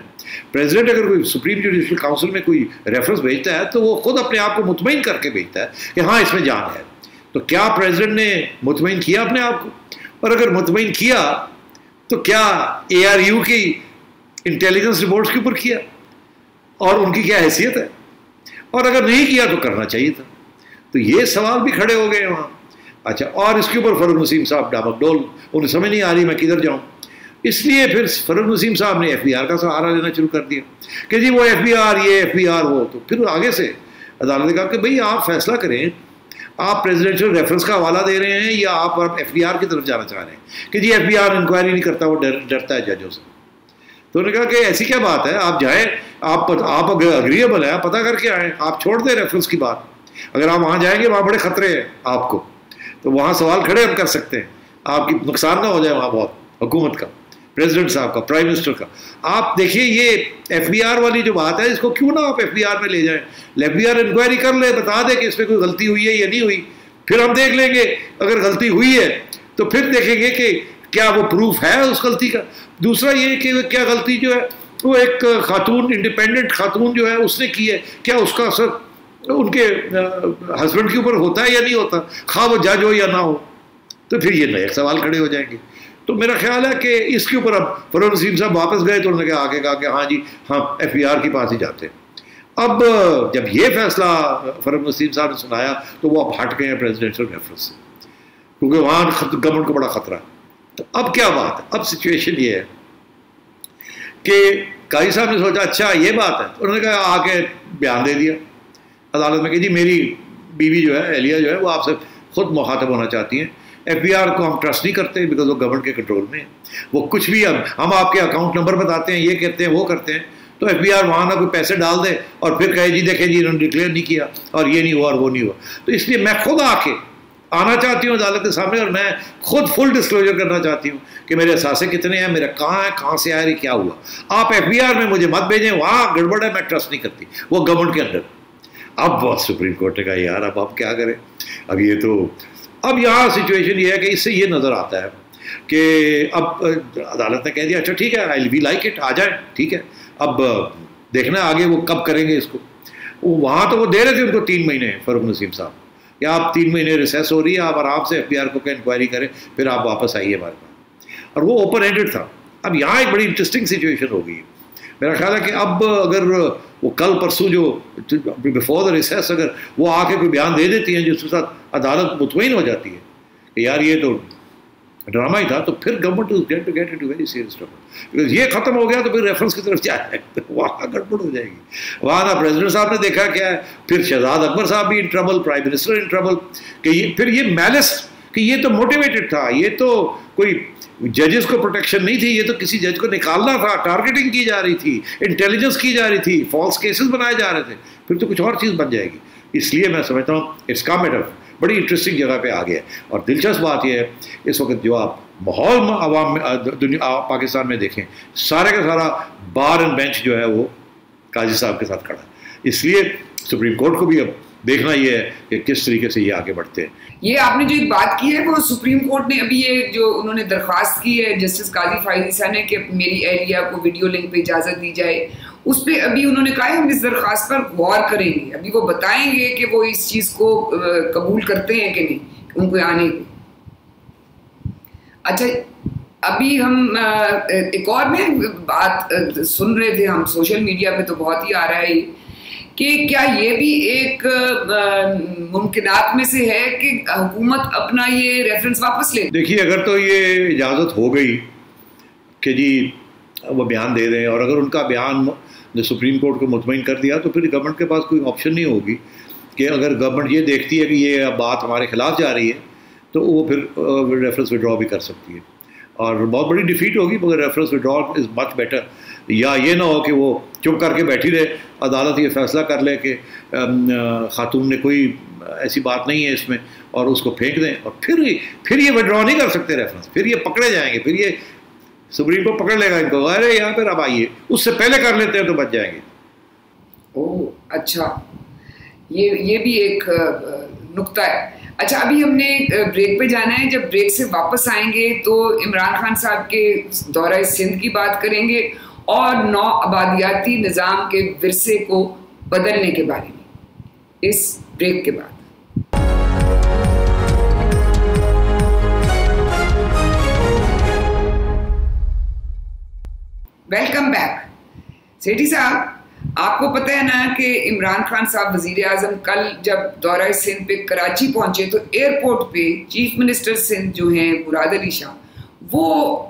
پریزیڈنٹ اگر کوئی سپریم جوڈیشل کاؤنسل میں کوئی ریفرنس بھیجتا ہے تو وہ خود اپنے آپ کو مطمئن کر کے بھیجتا ہے کہ ہاں اس میں جان ہے. تو کیا پریزیڈنٹ نے مطمئن کیا اپنے آپ کو؟ اور اگر مطمئن کیا تو کیا ARU کی انٹیلیجنس رپورٹس کے اوپر کیا اور ان کی کیا حیثیت ہے؟ اور اگر نہیں کیا تو کرنا چاہیے تھا. تو یہ سوال بھی کھڑے ہو گئے وہاں. اچھا, اور اس کے اوپر فروغ نسیم صاحب ڈامک ڈول, انہیں سمجھ نہیں آ رہی میں کدھر جاؤں. اس لیے پھر فروغ نسیم صاحب نے FBI کا سہارا لینا شروع کر دیا کہ جی وہ FBI یہ FBI وہ. تو پھر آگے سے عدالت نے کہا کہ بھئی آپ فیصلہ کریں, آپ پریزیڈنشل ریفرنس کا حوالہ دے رہے ہیں یا آپ FBR کی طرف جانا چاہ رہے ہیں کہ جی FBR انکوائری نہیں کرتا, وہ ڈرتا ہے ججوں سے. تو انہوں نے کہا کہ ایسی کیا بات ہے, آپ جائیں, آپ اگر اگریبل ہے پتہ کر کے آئیں, آپ چھوڑ دیں ریفرنس کی بات. اگر آپ وہاں جائیں گے وہاں بڑے خطرے ہیں آپ کو, تو وہاں سوال کھڑے ہم کر سکتے ہیں, آپ کی نقصان نہ ہو جائے وہاں بہت, حکومت کا, پریزیڈنٹ صاحب کا, پرائم منسٹر کا. آپ دیکھیے یہ FBR والی جو بات ہے اس کو کیوں نہ آپ FBR میں لے جائیں, FBR انکوائری کر لے, بتا دے کہ اس میں کوئی غلطی ہوئی ہے یا نہیں ہوئی, پھر ہم دیکھ لیں گے. اگر غلطی ہوئی ہے تو پھر دیکھیں گے کہ کیا وہ پروف ہے اس غلطی کا. دوسرا یہ کہ کیا غلطی جو ہے وہ ایک خاتون, انڈیپینڈنٹ خاتون جو ہے اس نے کی ہے, کیا اس کا اثر ان کے ہسبینڈ کے اوپر ہوتا ہے یا نہیں ہوتا, خواہ وہ جج ہو یا نہ ہو. تو پھر یہ نئے سوال کھڑے ہو جائیں گے. تو میرا خیال ہے کہ اس کے اوپر اب فروغ نسیم صاحب واپس گئے تو انہوں نے آگے کہا کہ ہاں جی ہاں FBR کے پاس ہی جاتے ہیں. اب جب یہ فیصلہ فروغ نسیم صاحب نے سنایا تو وہ اب ہٹ گئے ہیں پریزیڈنشل ریفرنس سے, کیونکہ وہاں گورنمنٹ کو بڑا خطرہ ہے. تو اب کیا بات ہے, اب سچویشن یہ ہے کہ قاضی صاحب نے سوچا اچھا یہ بات ہے, تو انہوں نے کہا آ کے بیان دے دیا عدالت میں کہ جی میری بیوی جو ہے اہلیہ جو ہے وہ آپ سے خود مخاطب ہونا چاہتی ہیں, FBR کو ہم ٹرسٹ نہیں کرتے بیکاز وہ گورنمنٹ کے کنٹرول میں ہے. وہ کچھ بھی ہم آپ کے اکاؤنٹ نمبر بتاتے ہیں, یہ کہتے ہیں وہ کرتے ہیں, تو FBR وہاں نہ کوئی پیسے ڈال دے اور پھر کہے جی دیکھیں جی انہوں نے ڈکلیئر نہیں کیا اور یہ نہیں ہوا اور وہ نہیں ہوا. تو اس لیے میں خود آ کے آنا چاہتی ہوں عدالت کے سامنے اور میں خود فل ڈسکلوجر کرنا چاہتی ہوں کہ میرے اثاثے کتنے ہیں, میرا کہاں ہے, کہاں سے آ رہی, کیا ہوا. آپ FBR میں مجھے مت بھیجیں, وہاں گڑبڑ ہے, میں ٹرسٹ نہیں کرتی, وہ گورنمنٹ کے اندر. اب بہت سپریم کورٹ نے کہا یار اب آپ کیا کریں, اب یہ تو اب یہاں سچویشن یہ ہے کہ اس سے یہ نظر آتا ہے کہ اب عدالت نے کہہ دیا اچھا ٹھیک ہے آئی وی لائک اٹ, آ جائیں ٹھیک ہے, اب دیکھنا آگے وہ کب کریں گے اس کو. وہاں تو وہ دے رہے تھے ان کو 3 مہینے فروغ نسیم صاحب, یا آپ 3 مہینے ریسیس ہو رہی ہے, آپ آرام سے FBR کو انکوائری کریں, پھر آپ واپس آئیے ہمارے پاس. اور وہ اوپن ہینڈڈ تھا. اب یہاں ایک بڑی انٹرسٹنگ سچویشن ہو گئی. میرا خیال ہے کہ اب اگر وہ کل پرسوں جو بفور دا ریسیس اگر وہ آ کے کوئی بیان دے دیتی ہیں جس کے ساتھ عدالت مطمئن ہو جاتی ہے کہ یار یہ تو ڈرامہ ہی تھا, تو پھر government get into very serious trouble. یہ ختم ہو گیا تو پھر ریفرنس کی طرف جائے, وہاں گڑبڑ ہو جائے گی. وہاں نہ پریزیڈنٹ صاحب نے دیکھا کیا ہے, پھر شہزاد اکبر صاحب بھی in trouble, prime minister in trouble, کہ یہ پھر یہ میلس کہ یہ تو موٹیویٹڈ تھا, یہ تو کوئی ججز کو پروٹیکشن نہیں تھی, یہ تو کسی جج کو نکالنا تھا, ٹارگیٹنگ کی جا رہی تھی, انٹیلیجنس کی جا رہی تھی, فالس کیسز بنائے جا رہے تھے, پھر تو کچھ اور چیز بن جائے گی. اس لیے میں سمجھتا ہوں اٹس کم ایٹ بڑی انٹرسٹنگ جگہ پہ آ گیا. اور دلچسپ بات یہ ہے اس وقت جو آپ ماحول عوام دنیا پاکستان میں دیکھیں, سارے کا سارا بار اینڈ بینچ جو ہے وہ قاضی صاحب کے ساتھ کھڑا ہے. اس لیے سپریم کورٹ کو بھی اب دیکھنا یہ ہے کہ کس طریقے سے یہ آگے بڑھتے ہیں. یہ آپ نے جو ایک بات کی ہے وہ سپریم کورٹ نے ابھی یہ جو انہوں نے درخواست کی ہے جسٹس قاضی فائز عیسیٰ نے کہ میری اہلیہ کو ویڈیو لنک پہ اجازت دی جائے, اس پہ ابھی انہوں نے کہا ہے ہم اس درخواست پر غور کریں گے, ابھی وہ بتائیں گے کہ وہ اس چیز کو قبول کرتے ہیں کہ نہیں ان کو آنے کو. اچھا ابھی ہم ایک اور میں بات سن رہے تھے ہم سوشل میڈیا پہ تو بہت ہی آ رہا ہے کہ کیا یہ بھی ایک ممکنات میں سے ہے کہ حکومت اپنا یہ ریفرنس واپس لے؟ دیکھیے اگر تو یہ اجازت ہو گئی کہ جی وہ بیان دے رہے ہیں، اور اگر ان کا بیان نے سپریم کورٹ کو مطمئن کر دیا تو پھر گورنمنٹ کے پاس کوئی آپشن نہیں ہوگی کہ اگر گورنمنٹ یہ دیکھتی ہے کہ یہ بات ہمارے خلاف جا رہی ہے تو وہ پھر ریفرنس وڈرا بھی کر سکتی ہے، اور بہت بڑی ڈیفیٹ ہوگی، مگر ریفرنس وڈرا از مچ بیٹر. یا یہ نہ ہو کہ وہ چپ کر کے بیٹھی رہے، عدالت یہ فیصلہ کر لے کہ خاتون نے کوئی ایسی بات نہیں ہے اس میں، اور اس کو پھینک دیں، اور پھر یہ وڈرا نہیں کر سکتے ریفرنس، پھر یہ پکڑے جائیں گے، پھر یہ سپریم کورٹ پکڑ لے گا ان کو، ارے یہاں پہ اب آئیے، اس سے پہلے کر لیتے ہیں تو بچ جائیں گے. اوہ اچھا، یہ بھی ایک نقطہ ہے. اچھا ابھی ہم نے بریک پہ جانا ہے، جب بریک سے واپس آئیں گے تو عمران خان صاحب کے دورہ سندھ کی بات کریں گے اور نو آبادیاتی نظام کے ورثے کو بدلنے کے بارے میں، اس بریک کے بعد. Welcome back. سیٹھی صاحب، آپ کو پتہ ہے نا کہ عمران خان صاحب وزیر اعظم کل جب دورہ سندھ پہ کراچی پہنچے تو ایئرپورٹ پہ چیف منسٹر سندھ جو ہیں مراد علی شاہ وہ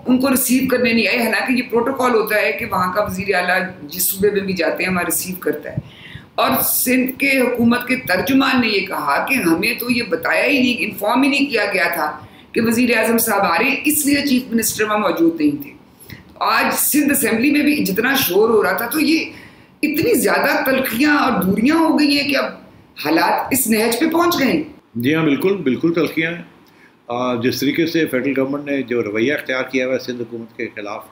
ان کو ریسیو کرنے نہیں آئے. حالانکہ یہ پروٹوکول ہوتا ہے کہ وہاں کا وزیر اعلیٰ جس صوبے میں بھی جاتے ہیں وہاں ریسیو کرتا ہے. اور سندھ کے حکومت کے ترجمان نے یہ کہا کہ ہمیں تو یہ بتایا ہی نہیں، انفارم ہی نہیں کیا گیا تھا کہ وزیر اعظم صاحب آ رہے ہیں، اس لیے چیف منسٹر وہاں موجود نہیں تھے. آج سندھ اسمبلی میں بھی جتنا شور ہو رہا تھا تو یہ اتنی زیادہ تلخیاں اور دوریاں ہو گئی ہیں کہ اب حالات اس نہج پہ پہنچ گئے ہیں. جی ہاں، بالکل تلخیاں ہیں. جس طریقے سے فیڈرل گورنمنٹ نے جو رویہ اختیار کیا ہوا ہے سندھ حکومت کے خلاف،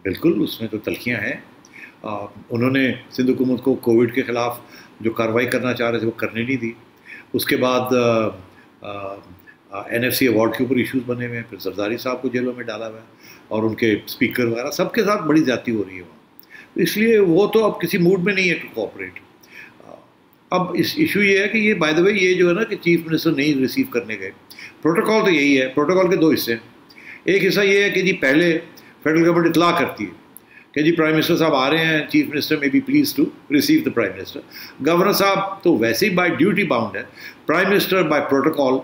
بالکل اس میں تو تلخیاں ہیں. انہوں نے سندھ حکومت کو کووڈ کے خلاف جو کارروائی کرنا چاہ رہے تھے وہ کرنے نہیں دی. اس کے بعد NFC ایوارڈ کے اوپر ایشوز بنے ہوئے ہیں، پھر زرداری صاحب کو جیلوں میں ڈالا ہوا ہے، اور ان کے اسپیکر وغیرہ سب کے ساتھ بڑی زیادتی ہو رہی ہے وہاں. اس لیے وہ تو اب کسی موڈ میں نہیں ہے ٹو کوآپریٹ. اب اس ایشو یہ ہے کہ یہ بائی دا وے یہ جو ہے نا کہ چیف منسٹر نہیں ریسیو کرنے گئے. پروٹوکول تو یہی ہے. پروٹوکول کے دو حصے ہیں. ایک حصہ یہ ہے کہ جی پہلے فیڈرل گورنمنٹ اطلاع کرتی ہے کہ جی پرائم منسٹر صاحب آ رہے ہیں، chief minister may be please to receive the prime minister. Governor صاحب تو ویسے ہی بائی ڈیوٹی باؤنڈ ہے، prime minister by protocol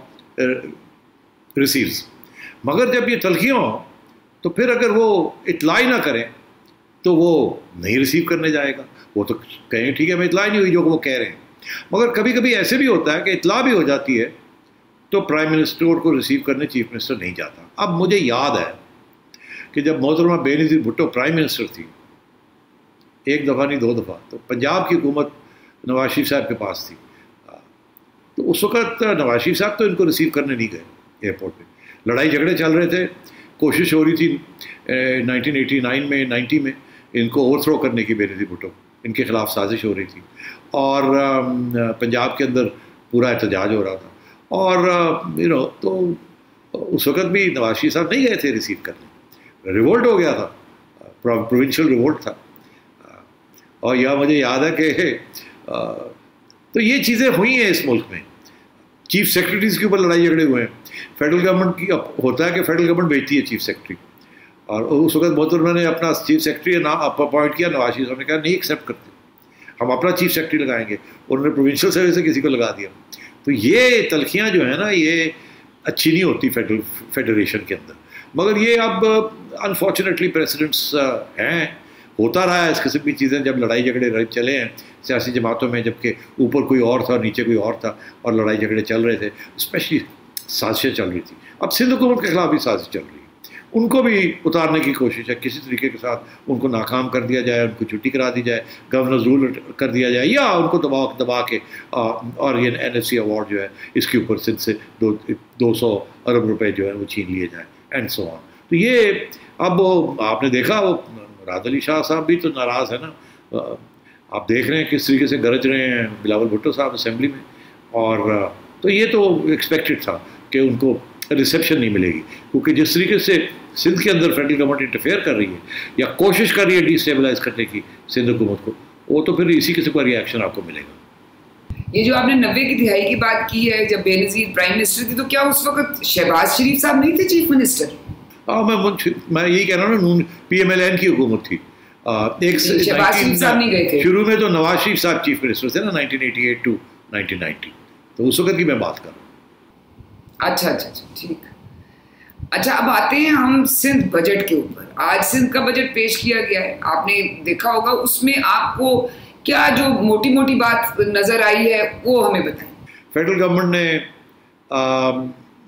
receives. مگر جب یہ تلخیاں ہوں تو پھر اگر وہ اطلاع ہی نہ کریں تو وہ نہیں ریسیو کرنے جائے گا. وہ تو کہیں ٹھیک ہے میں اطلاع نہیں ہوئی جو وہ کہہ رہے ہیں. مگر کبھی کبھی ایسے بھی ہوتا ہے کہ اطلاع بھی ہو جاتی ہے تو پرائم منسٹر کو ریسیو کرنے چیف منسٹر نہیں جاتا. اب مجھے یاد ہے کہ جب محترمہ بے نظیر بھٹو پرائم منسٹر تھی، ایک دفعہ نہیں دو دفعہ، تو پنجاب کی حکومت نواز شریف صاحب کے پاس تھی. تو اس وقت نواز شریف صاحب تو ان کو ریسیو کرنے نہیں گئے ایئرپورٹ پہ. لڑائی جھگڑے چل رہے تھے، کوشش ہو رہی تھی 1989 میں 90 میں ان کو اوور تھرو کرنے کی. بے نظیر بھٹو ان کے خلاف سازش ہو رہی تھی، اور پنجاب کے اندر پورا احتجاج ہو رہا تھا. اور تو اس وقت بھی نواز شریف صاحب نہیں گئے تھے ریسیو کرنے. ریولٹ ہو گیا تھا، پروونشل ریولٹ تھا. اور یا مجھے یاد ہے کہ تو یہ چیزیں ہوئی ہیں اس ملک میں. چیف سیکرٹریز کے اوپر لڑائی جھگڑے ہوئے ہیں. فیڈرل گورنمنٹ کی ہوتا ہے کہ فیڈرل گورنمنٹ بھیجتی ہے چیف سیکرٹری، اور اس وقت محترمہ نے اپنا چیف سیکرٹری اپوائنٹ کیا. نواز شریف صاحب نے کہا نہیں ایکسیپٹ کرتے، ہم اپنا چیف سیکرٹری لگائیں گے. انہوں نے پروونشل سروس سے کسی کو لگا دیا. تو یہ تلخیاں جو ہیں نا یہ اچھی نہیں ہوتی فیڈریشن کے اندر. مگر یہ اب انفارچونیٹلی پریسیڈنٹس ہیں، ہوتا رہا ہے اس قسم کی چیزیں. جب لڑائی جھگڑے چلے ہیں سیاسی جماعتوں میں، جبکہ اوپر کوئی اور تھا اور نیچے کوئی اور تھا، اور لڑائی جھگڑے چل رہے تھے، اسپیشلی سازشیں چل رہی تھی. اب سندھ حکومت کے خلاف بھی سازش چل رہی ہے. ان کو بھی اتارنے کی کوشش ہے، کسی طریقے کے ساتھ ان کو ناکام کر دیا جائے، ان کو چھٹی کرا دی جائے، گورنر رول کر دیا جائے، یا ان کو دبا کے. اور یہ NFC ایوارڈ جو ہے اس کے اوپر سندھ سے 200 ارب روپے جو ہے وہ چھین لیے جائیں، اینڈ سو آن. تو یہ اب آپ نے دیکھا وہ مراد علی شاہ صاحب بھی تو ناراض ہے نا. آپ دیکھ رہے ہیں کس طریقے سے گرج رہے ہیں بلاول بھٹو صاحب اسمبلی میں. اور تو یہ تو ایکسپیکٹڈ تھا کہ ان کو ریسیپشن نہیں ملے گی، کیونکہ جس طریقے سے سندھ کے اندر فیڈرل گورنمنٹ انٹرفیئر کر رہی ہے یا کوشش کر رہی ہے ڈی اسٹیبلائز کرنے کی سندھ حکومت کو، وہ تو پھر اسی قسم کا ری ایکشن آپ کو ملے گا. یہ جو آپ نے 90 کی دہائی کی بات کی ہے جب بے نظیر پرائم منسٹر تھی، تو کیا اس وقت شہباز شریف صاحب نہیں تھے چیف منسٹر؟ میں یہی کہہ رہا ہوں نا، PMLN کی حکومت تھی. ایک شہباز شریف صاحب نہیں گئے تھے شروع میں تو نواز شریف صاحب چیف منسٹر تھے نا 1988 ٹو 1990, تو اس وقت کی میں بات کر رہا ہوں. اچھا ٹھیک. اچھا اب آتے ہیں ہم سندھ بجٹ کے اوپر. آج سندھ کا بجٹ پیش کیا گیا ہے, آپ نے دیکھا ہوگا, اس میں آپ کو کیا جو موٹی موٹی بات نظر آئی ہے وہ ہمیں بتائیں. فیڈرل گورنمنٹ نے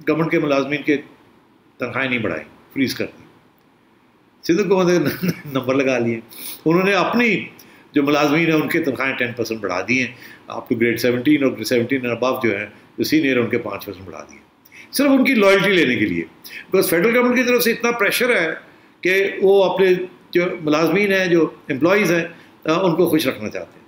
گورنمنٹ کے ملازمین کے تنخواہیں نہیں بڑھائی, فریز کر دی. سندھ حکومت نے نمبر لگا لیے, انہوں نے اپنی جو ملازمین ہیں ان کے تنخواہیں 10% بڑھا دی ہیں, آپ کو گریڈ 17 اور 17 اینڈ ابو جو ہیں جو سینئر ہیں ان کے 5% بڑھا دیے, صرف ان کی لائلٹی لینے کے لیے. بکاز فیڈرل گورنمنٹ کی طرف سے اتنا پریشر ہے کہ وہ اپنے جو ملازمین ہیں, جو امپلائیز ہیں, ان کو خوش رکھنا چاہتے ہیں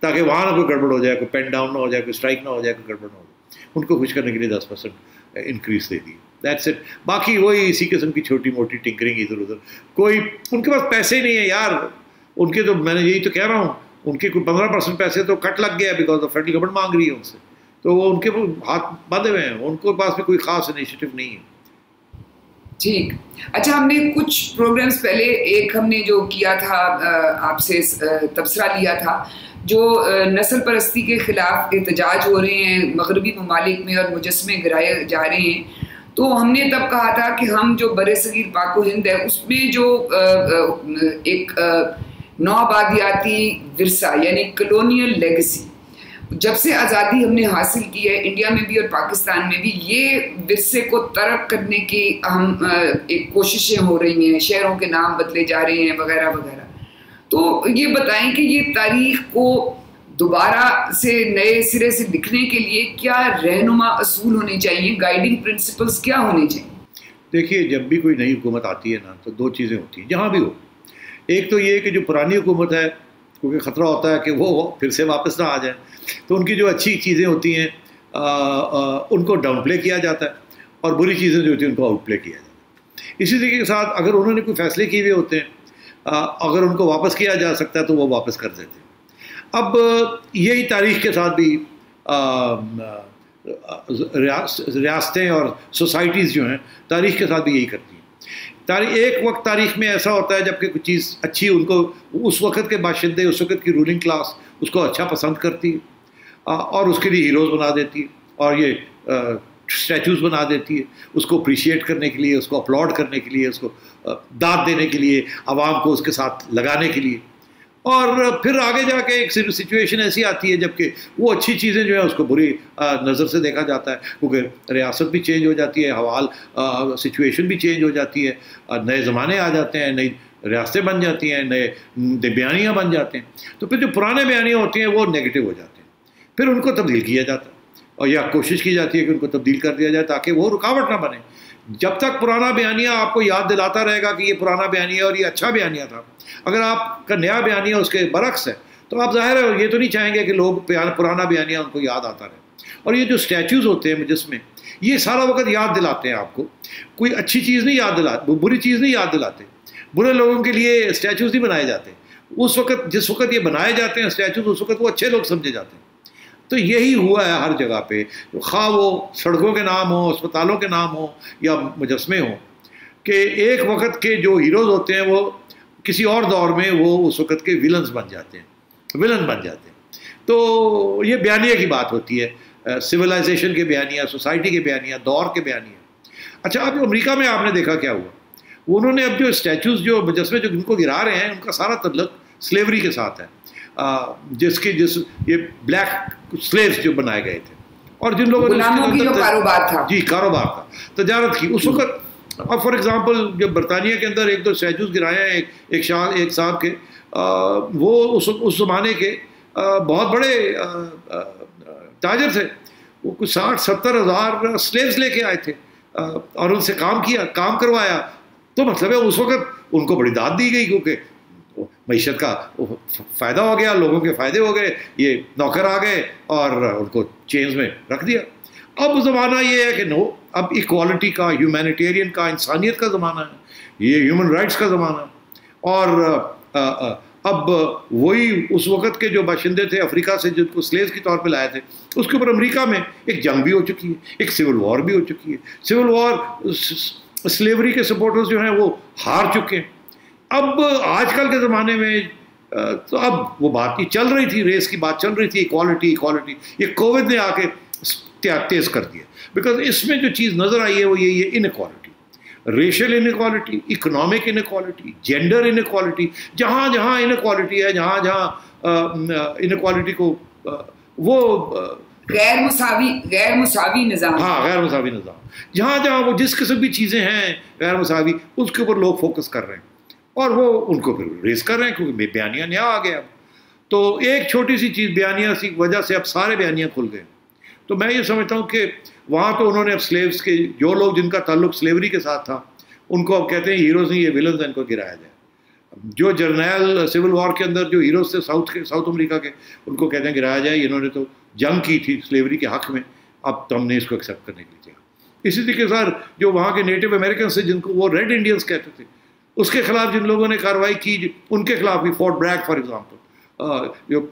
تاکہ وہاں نہ کوئی گڑبڑ ہو جائے, کوئی پین ڈاؤن نہ ہو جائے, کوئی اسٹرائک نہ ہو جائے, کوئی گڑبڑ نہ ہو جائے. ان کو خوش کرنے کے لیے 10% increase they the, that's it. باقی وہی اسی قسم کی چھوٹی موٹی ٹنکرنگ ادھر ادھر. کوئی ان کے پاس پیسے ہی نہیں ہیں یار ان کے, تو میں نے یہی تو کہہ رہا ہوں, ان کے کوئی 15% پیسے تو کٹ لگ گیا بیکاز آف فیڈرل گورنمنٹ مانگ رہی ہے ان سے, تو وہ ان کے ہاتھ باندھے ہوئے ہیں, ان کے پاس بھی کوئی خاص انیشیٹو نہیں ہے. ٹھیک. اچھا ہم نے کچھ پروگرامز پہلے, ایک ہم نے جو کیا تھا آپ سے تبصرہ لیا تھا, جو نسل پرستی کے خلاف احتجاج ہو رہے ہیں مغربی ممالک میں اور مجسمے گرائے جا رہے ہیں, تو ہم نے تب کہا تھا کہ ہم جو بر صغیر پاک و ہند ہے اس میں جو ایک نوآبادیاتی ورثہ یعنی کلونیل لیگسی, جب سے آزادی ہم نے حاصل کی ہے انڈیا میں بھی اور پاکستان میں بھی, یہ ورثے کو ترک کرنے کی ہم ایک کوششیں ہو رہی ہیں, شہروں کے نام بدلے جا رہے ہیں وغیرہ وغیرہ. تو یہ بتائیں کہ یہ تاریخ کو دوبارہ سے نئے سرے سے لکھنے کے لیے کیا رہنما اصول ہونے چاہیے, گائیڈنگ پرنسپلز کیا ہونے چاہیے؟ دیکھیے جب بھی کوئی نئی حکومت آتی ہے نا تو دو چیزیں ہوتی ہیں جہاں بھی ہو. ایک تو یہ کہ جو پرانی حکومت ہے کیونکہ خطرہ ہوتا ہے کہ وہ پھر سے واپس نہ آ جائیں, تو ان کی جو اچھی چیزیں ہوتی ہیں ان کو ڈاؤن پلے کیا جاتا ہے, اور بری چیزیں جو ہوتی ہیں ان کو آؤٹ پلے کیا جاتا ہے. اسی طریقے کے ساتھ اگر انہوں نے کوئی فیصلے کیے ہوئے ہوتے ہیں, اگر ان کو واپس کیا جا سکتا ہے تو وہ واپس کر دیتے ہیں. اب یہی تاریخ کے ساتھ بھی ریاستیں اور سوسائٹیز جو ہیں تاریخ کے ساتھ بھی یہی کرتی ہیں. ایک وقت تاریخ میں ایسا ہوتا ہے جب کہ کوئی چیز اچھی, ان کو اس وقت کے باشندے, اس وقت کی رولنگ کلاس اس کو اچھا پسند کرتی ہے اور اس کے لیے ہیروز بنا دیتی ہے, اور یہ اسٹیچوز بنا دیتی ہے اس کو اپریشیٹ کرنے کے لیے, اس کو اپلاڈ کرنے کے لیے, اس کو داد دینے کے لیے, عوام کو اس کے ساتھ لگانے کے لیے. اور پھر آگے جا کے ایک سچویشن ایسی آتی ہے جب کہ وہ اچھی چیزیں جو ہیں اس کو بری نظر سے دیکھا جاتا ہے, کیونکہ ریاست بھی چینج ہو جاتی ہے, حوال سچویشن بھی چینج ہو جاتی ہے, نئے زمانے آ جاتے ہیں, نئی ریاستیں بن جاتی ہیں, نئے بیانیاں بن جاتے ہیں. تو پھر جو پرانے بیانیاں ہوتی ہیں وہ نیگیٹو ہو جاتے ہیں, پھر ان کو تبدیل کیا جاتا ہے, اور یا کوشش کی جاتی ہے کہ ان کو تبدیل کر دیا جائے تاکہ وہ رکاوٹ نہ بنے. جب تک پرانا بیانیہ آپ کو یاد دلاتا رہے گا کہ یہ پرانا بیانیہ اور یہ اچھا بیانیہ تھا, اگر آپ کا نیا بیانیہ اس کے برعکس ہے تو آپ ظاہر ہے یہ تو نہیں چاہیں گے کہ لوگ پرانا بیانیہ ان کو یاد آتا رہے. اور یہ جو اسٹیچوز ہوتے ہیں مجسمے, یہ سارا وقت یاد دلاتے ہیں آپ کو, کوئی اچھی چیز نہیں یاد دلاتے, بری چیز نہیں یاد دلاتے. برے لوگوں کے لیے اسٹیچوز نہیں بنائے جاتے, اس وقت جس وقت یہ بنائے جاتے ہیں اسٹیچوز اس وقت وہ اچھے لوگ سمجھے جاتے ہیں. تو یہی ہوا ہے ہر جگہ پہ, خواہ وہ سڑکوں کے نام ہوں, اسپتالوں کے نام ہوں یا مجسمے ہوں, کہ ایک وقت کے جو ہیروز ہوتے ہیں وہ کسی اور دور میں وہ اس وقت کے ولن بن جاتے ہیں. تو یہ بیانیہ کی بات ہوتی ہے, سویلائزیشن کے بیانیہ, سوسائٹی کے بیانیہ, دور کے بیانیہ. اچھا اب امریکہ میں آپ نے دیکھا کیا ہوا, انہوں نے اب جو اسٹیچوز جو مجسمے جو ان کو گرا رہے ہیں ان کا سارا تعلق سلیوری کے ساتھ ہے, جس یہ بلیک سلیوز جو بنائے گئے تھے اور جن لوگوں نے کاروبار تھا, جی کاروبار تھا, تجارت کی اس وقت. اب فار ایگزامپل جب برطانیہ کے اندر ایک دو اسٹیچوز گرائے ہیں ایک صاحب کے, وہ اس زمانے کے بہت بڑے تاجر تھے, وہ کچھ 60-70 ہزار سلیوز لے کے آئے تھے اور ان سے کام کروایا. تو مطلب ہے اس وقت ان کو بڑی داد دی گئی کیونکہ معیشت کا فائدہ ہو گیا, لوگوں کے فائدے ہو گئے, یہ نوکر آ گئے اور ان کو چینز میں رکھ دیا. اب زمانہ یہ ہے کہ نو, اب ایکوالٹی کا, ہیومینیٹیرین کا, انسانیت کا زمانہ ہے, یہ ہیومن رائٹس کا زمانہ ہے. اور اب وہی اس وقت کے جو باشندے تھے افریقہ سے جن کو سلیوز کے طور پہ لائے تھے, اس کے اوپر امریکہ میں ایک جنگ بھی ہو چکی ہے, ایک سول وار بھی ہو چکی ہے. سول وار سلیوری کے سپورٹرز جو ہیں وہ ہار چکے ہیں. اب آج کل کے زمانے میں تو اب وہ بات ہی چل رہی تھی، ریس کی بات چل رہی تھی، ایکوالٹی، یہ کووڈ نے آ کے تیز کر دیا، بیکاز اس میں جو چیز نظر آئی ہے وہ یہی ہے inequality, racial inequality, economic inequality, gender inequality, جہاں جہاں انیکوالٹی ہے، جہاں جہاں انیکوالٹی کو وہ غیر مساوی نظام، ہاں غیر مساوی نظام، جہاں جہاں وہ جس قسم کی چیزیں ہیں غیر مساوی، اس کے اوپر لوگ فوکس کر رہے ہیں اور وہ ان کو پھر ریز کر رہے ہیں، کیونکہ بیانیہ نیا آ گیا اب تو ایک چھوٹی سی چیز بیانیہ سی وجہ سے اب سارے بیانیہ کھل گئے۔ تو میں یہ سمجھتا ہوں کہ وہاں تو انہوں نے اب سلیوز کے جو لوگ جن کا تعلق سلیوری کے ساتھ تھا ان کو اب کہتے ہیں ہیروز نہیں، یہ ولنز ہیں، ان کو گرایا جائے۔ جو جرنیل سول وار کے اندر جو ہیروز تھے ساؤتھ امریکہ کے، ان کو کہتے ہیں گرایا جائے، انہوں نے تو جنگ کی تھی سلیوری کے حق میں، اب تو ہم نے اس کو ایکسیپٹ کرنے کے لیے۔ اسی طریقے سے جو وہاں کے نیٹو امریکنس تھے جن کو وہ ریڈ انڈینس کہتے تھے، اس کے خلاف جن لوگوں نے کارروائی کی ان کے خلاف بھی، فورٹ بریگ فار ایگزامپل، جو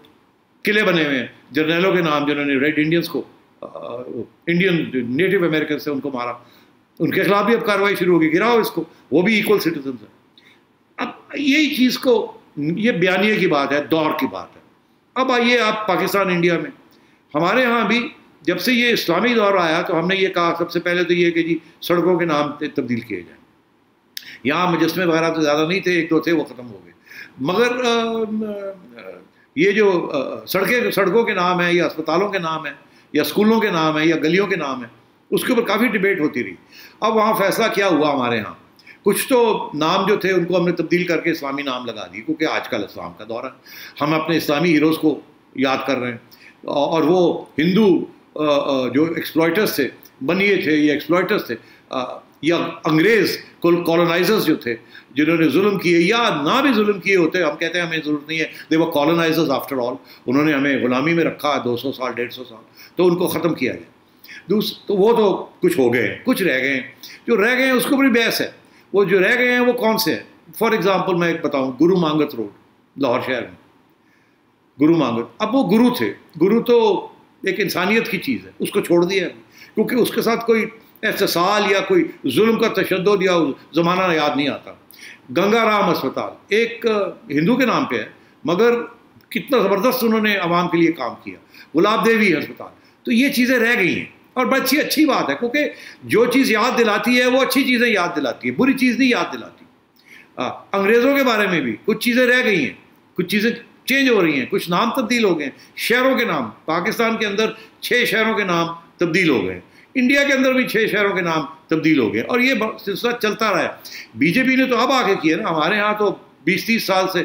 قلعے بنے ہوئے ہیں جرنیلوں کے نام جنہوں نے ریڈ انڈینس کو، انڈین نیٹو امریکنس سے ان کو مارا، ان کے خلاف بھی اب کارروائی شروع ہوگی، گراؤ اس کو، وہ بھی ایکول سٹیزنز ہیں۔ اب یہی چیز کو، یہ بیانیے کی بات ہے، دور کی بات ہے۔ اب آئیے آپ پاکستان انڈیا میں، ہمارے ہاں بھی جب سے یہ اسلامی دور آیا تو ہم نے یہ کہا سب سے پہلے تو یہ کہ جی سڑکوں کے نام تبدیل کیے جائیں۔ یہاں مجسمے وغیرہ تو زیادہ نہیں تھے، ایک دو تھے وہ ختم ہو گئے، مگر یہ جو سڑکوں کے نام ہیں یا اسپتالوں کے نام ہیں یا اسکولوں کے نام ہیں یا گلیوں کے نام ہیں، اس کے اوپر کافی ڈبیٹ ہوتی رہی۔ اب وہاں فیصلہ کیا ہوا ہمارے ہاں، کچھ تو نام جو تھے ان کو ہم نے تبدیل کر کے اسلامی نام لگا دی، کیونکہ آج کل اسلام کا دور ہے، ہم اپنے اسلامی ہیروز کو یاد کر رہے ہیں، اور وہ ہندو جو ایکسپلائٹرز تھے، بنیے تھے یا ایکسپلائٹرز تھے، یا انگریز کالونائزرز جو تھے جنہوں نے ظلم کیے یا نہ بھی ظلم کیے ہوتے، ہم کہتے ہیں ہمیں ضرورت نہیں ہے، دے ور کالونائزرز آفٹر آل، انہوں نے ہمیں غلامی میں رکھا 200 سال 150 سال، تو ان کو ختم کیا جائے۔ تو وہ تو کچھ ہو گئے ہیں، کچھ رہ گئے ہیں، جو رہ گئے ہیں اس کو بڑی بحث ہے، وہ جو رہ گئے ہیں وہ کون سے ہیں؟ فار ایگزامپل میں ایک بتاؤں، گرو مانگت روڈ لاہور شہر میں، گرو مانگت، اب وہ گرو تھے، گرو تو ایک انسانیت کی چیز ہے، اس کو چھوڑ دیا ہے کیونکہ اس کے ساتھ کوئی احتسال یا کوئی ظلم کا تشدد یا زمانہ یاد نہیں آتا۔ گنگا رام اسپتال ایک ہندو کے نام پہ ہے، مگر کتنا زبردست انہوں نے عوام کے لیے کام کیا۔ گلاب دیوی ہسپتال، تو یہ چیزیں رہ گئی ہیں اور بڑی اچھی بات ہے، کیونکہ جو چیز یاد دلاتی ہے وہ اچھی چیزیں یاد دلاتی ہے، بری چیز نہیں یاد دلاتی۔ انگریزوں کے بارے میں بھی کچھ چیزیں رہ گئی ہیں، کچھ چیزیں چینج ہو رہی ہیں، کچھ نام تبدیل ہو گئے ہیں، شہروں کے نام، پاکستان کے اندر 6 شہروں کے نام تبدیل ہو گئے ہیں، انڈیا کے اندر بھی 6 شہروں کے نام تبدیل ہو گئے، اور یہ سلسلہ چلتا رہا ہے۔ بی جے پی نے تو اب آ کے کیا نا، ہمارے ہاں تو 20-30 سال سے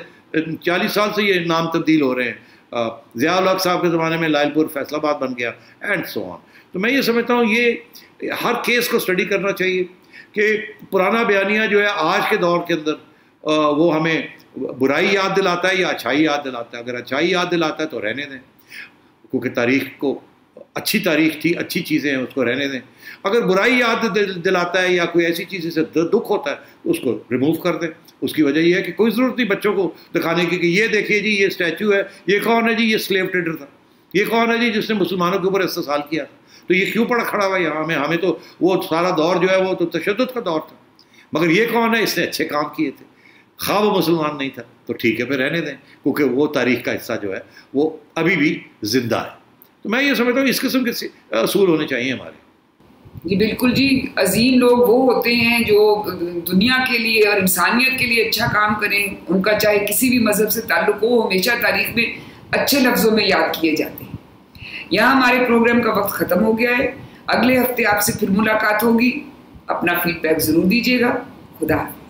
40 سال سے یہ نام تبدیل ہو رہے ہیں، ضیاء الحق صاحب کے زمانے میں لائل پور فیصل آباد بن گیا، اینڈ سو آن۔ تو میں یہ سمجھتا ہوں یہ ہر کیس کو اسٹڈی کرنا چاہیے کہ پرانا بیانیہ جو ہے آج کے دور کے اندر وہ ہمیں برائی یاد دلاتا ہے یا اچھائی یاد دلاتا ہے۔ اگر اچھائی یاد دلاتا ہے تو رہنے دیں، کیونکہ تاریخ کو اچھی تاریخ تھی، اچھی چیزیں ہیں، اس کو رہنے دیں۔ اگر برائی یاد دلاتا ہے یا کوئی ایسی چیز سے دکھ ہوتا ہے تو اس کو ریموو کر دیں۔ اس کی وجہ یہ ہے کہ کوئی ضرورت نہیں بچوں کو دکھانے کی کہ یہ دیکھیے جی یہ اسٹیچو ہے، یہ کون ہے جی، یہ سلیو ٹریڈر تھا، یہ کون ہے جی جس نے مسلمانوں کے اوپر استحصال کیا تھا، تو یہ کیوں پڑا کھڑا ہوا یہاں میں، ہمیں تو وہ سارا دور جو ہے وہ تو تشدد کا دور تھا، مگر یہ کون ہے، اس نے اچھے کام کیے تھے، خواہ وہ مسلمان نہیں تھا، تو ٹھیک ہے پھر رہنے دیں، کیونکہ وہ تاریخ کا حصہ جو ہے وہ ابھی بھی زندہ ہے۔ تو میں یہ سمجھتا ہوں اس قسم کے اصول ہونے چاہیے ہمارے۔ جی بالکل جی، عظیم لوگ وہ ہوتے ہیں جو دنیا کے لیے اور انسانیت کے لیے اچھا کام کریں، ان کا چاہے کسی بھی مذہب سے تعلق ہو، ہمیشہ تاریخ میں اچھے لفظوں میں یاد کیے جاتے ہیں۔ یہاں ہمارے پروگرام کا وقت ختم ہو گیا ہے، اگلے ہفتے آپ سے پھر ملاقات ہوگی، اپنا فیڈ بیک ضرور دیجیے گا۔ خدا حافظ۔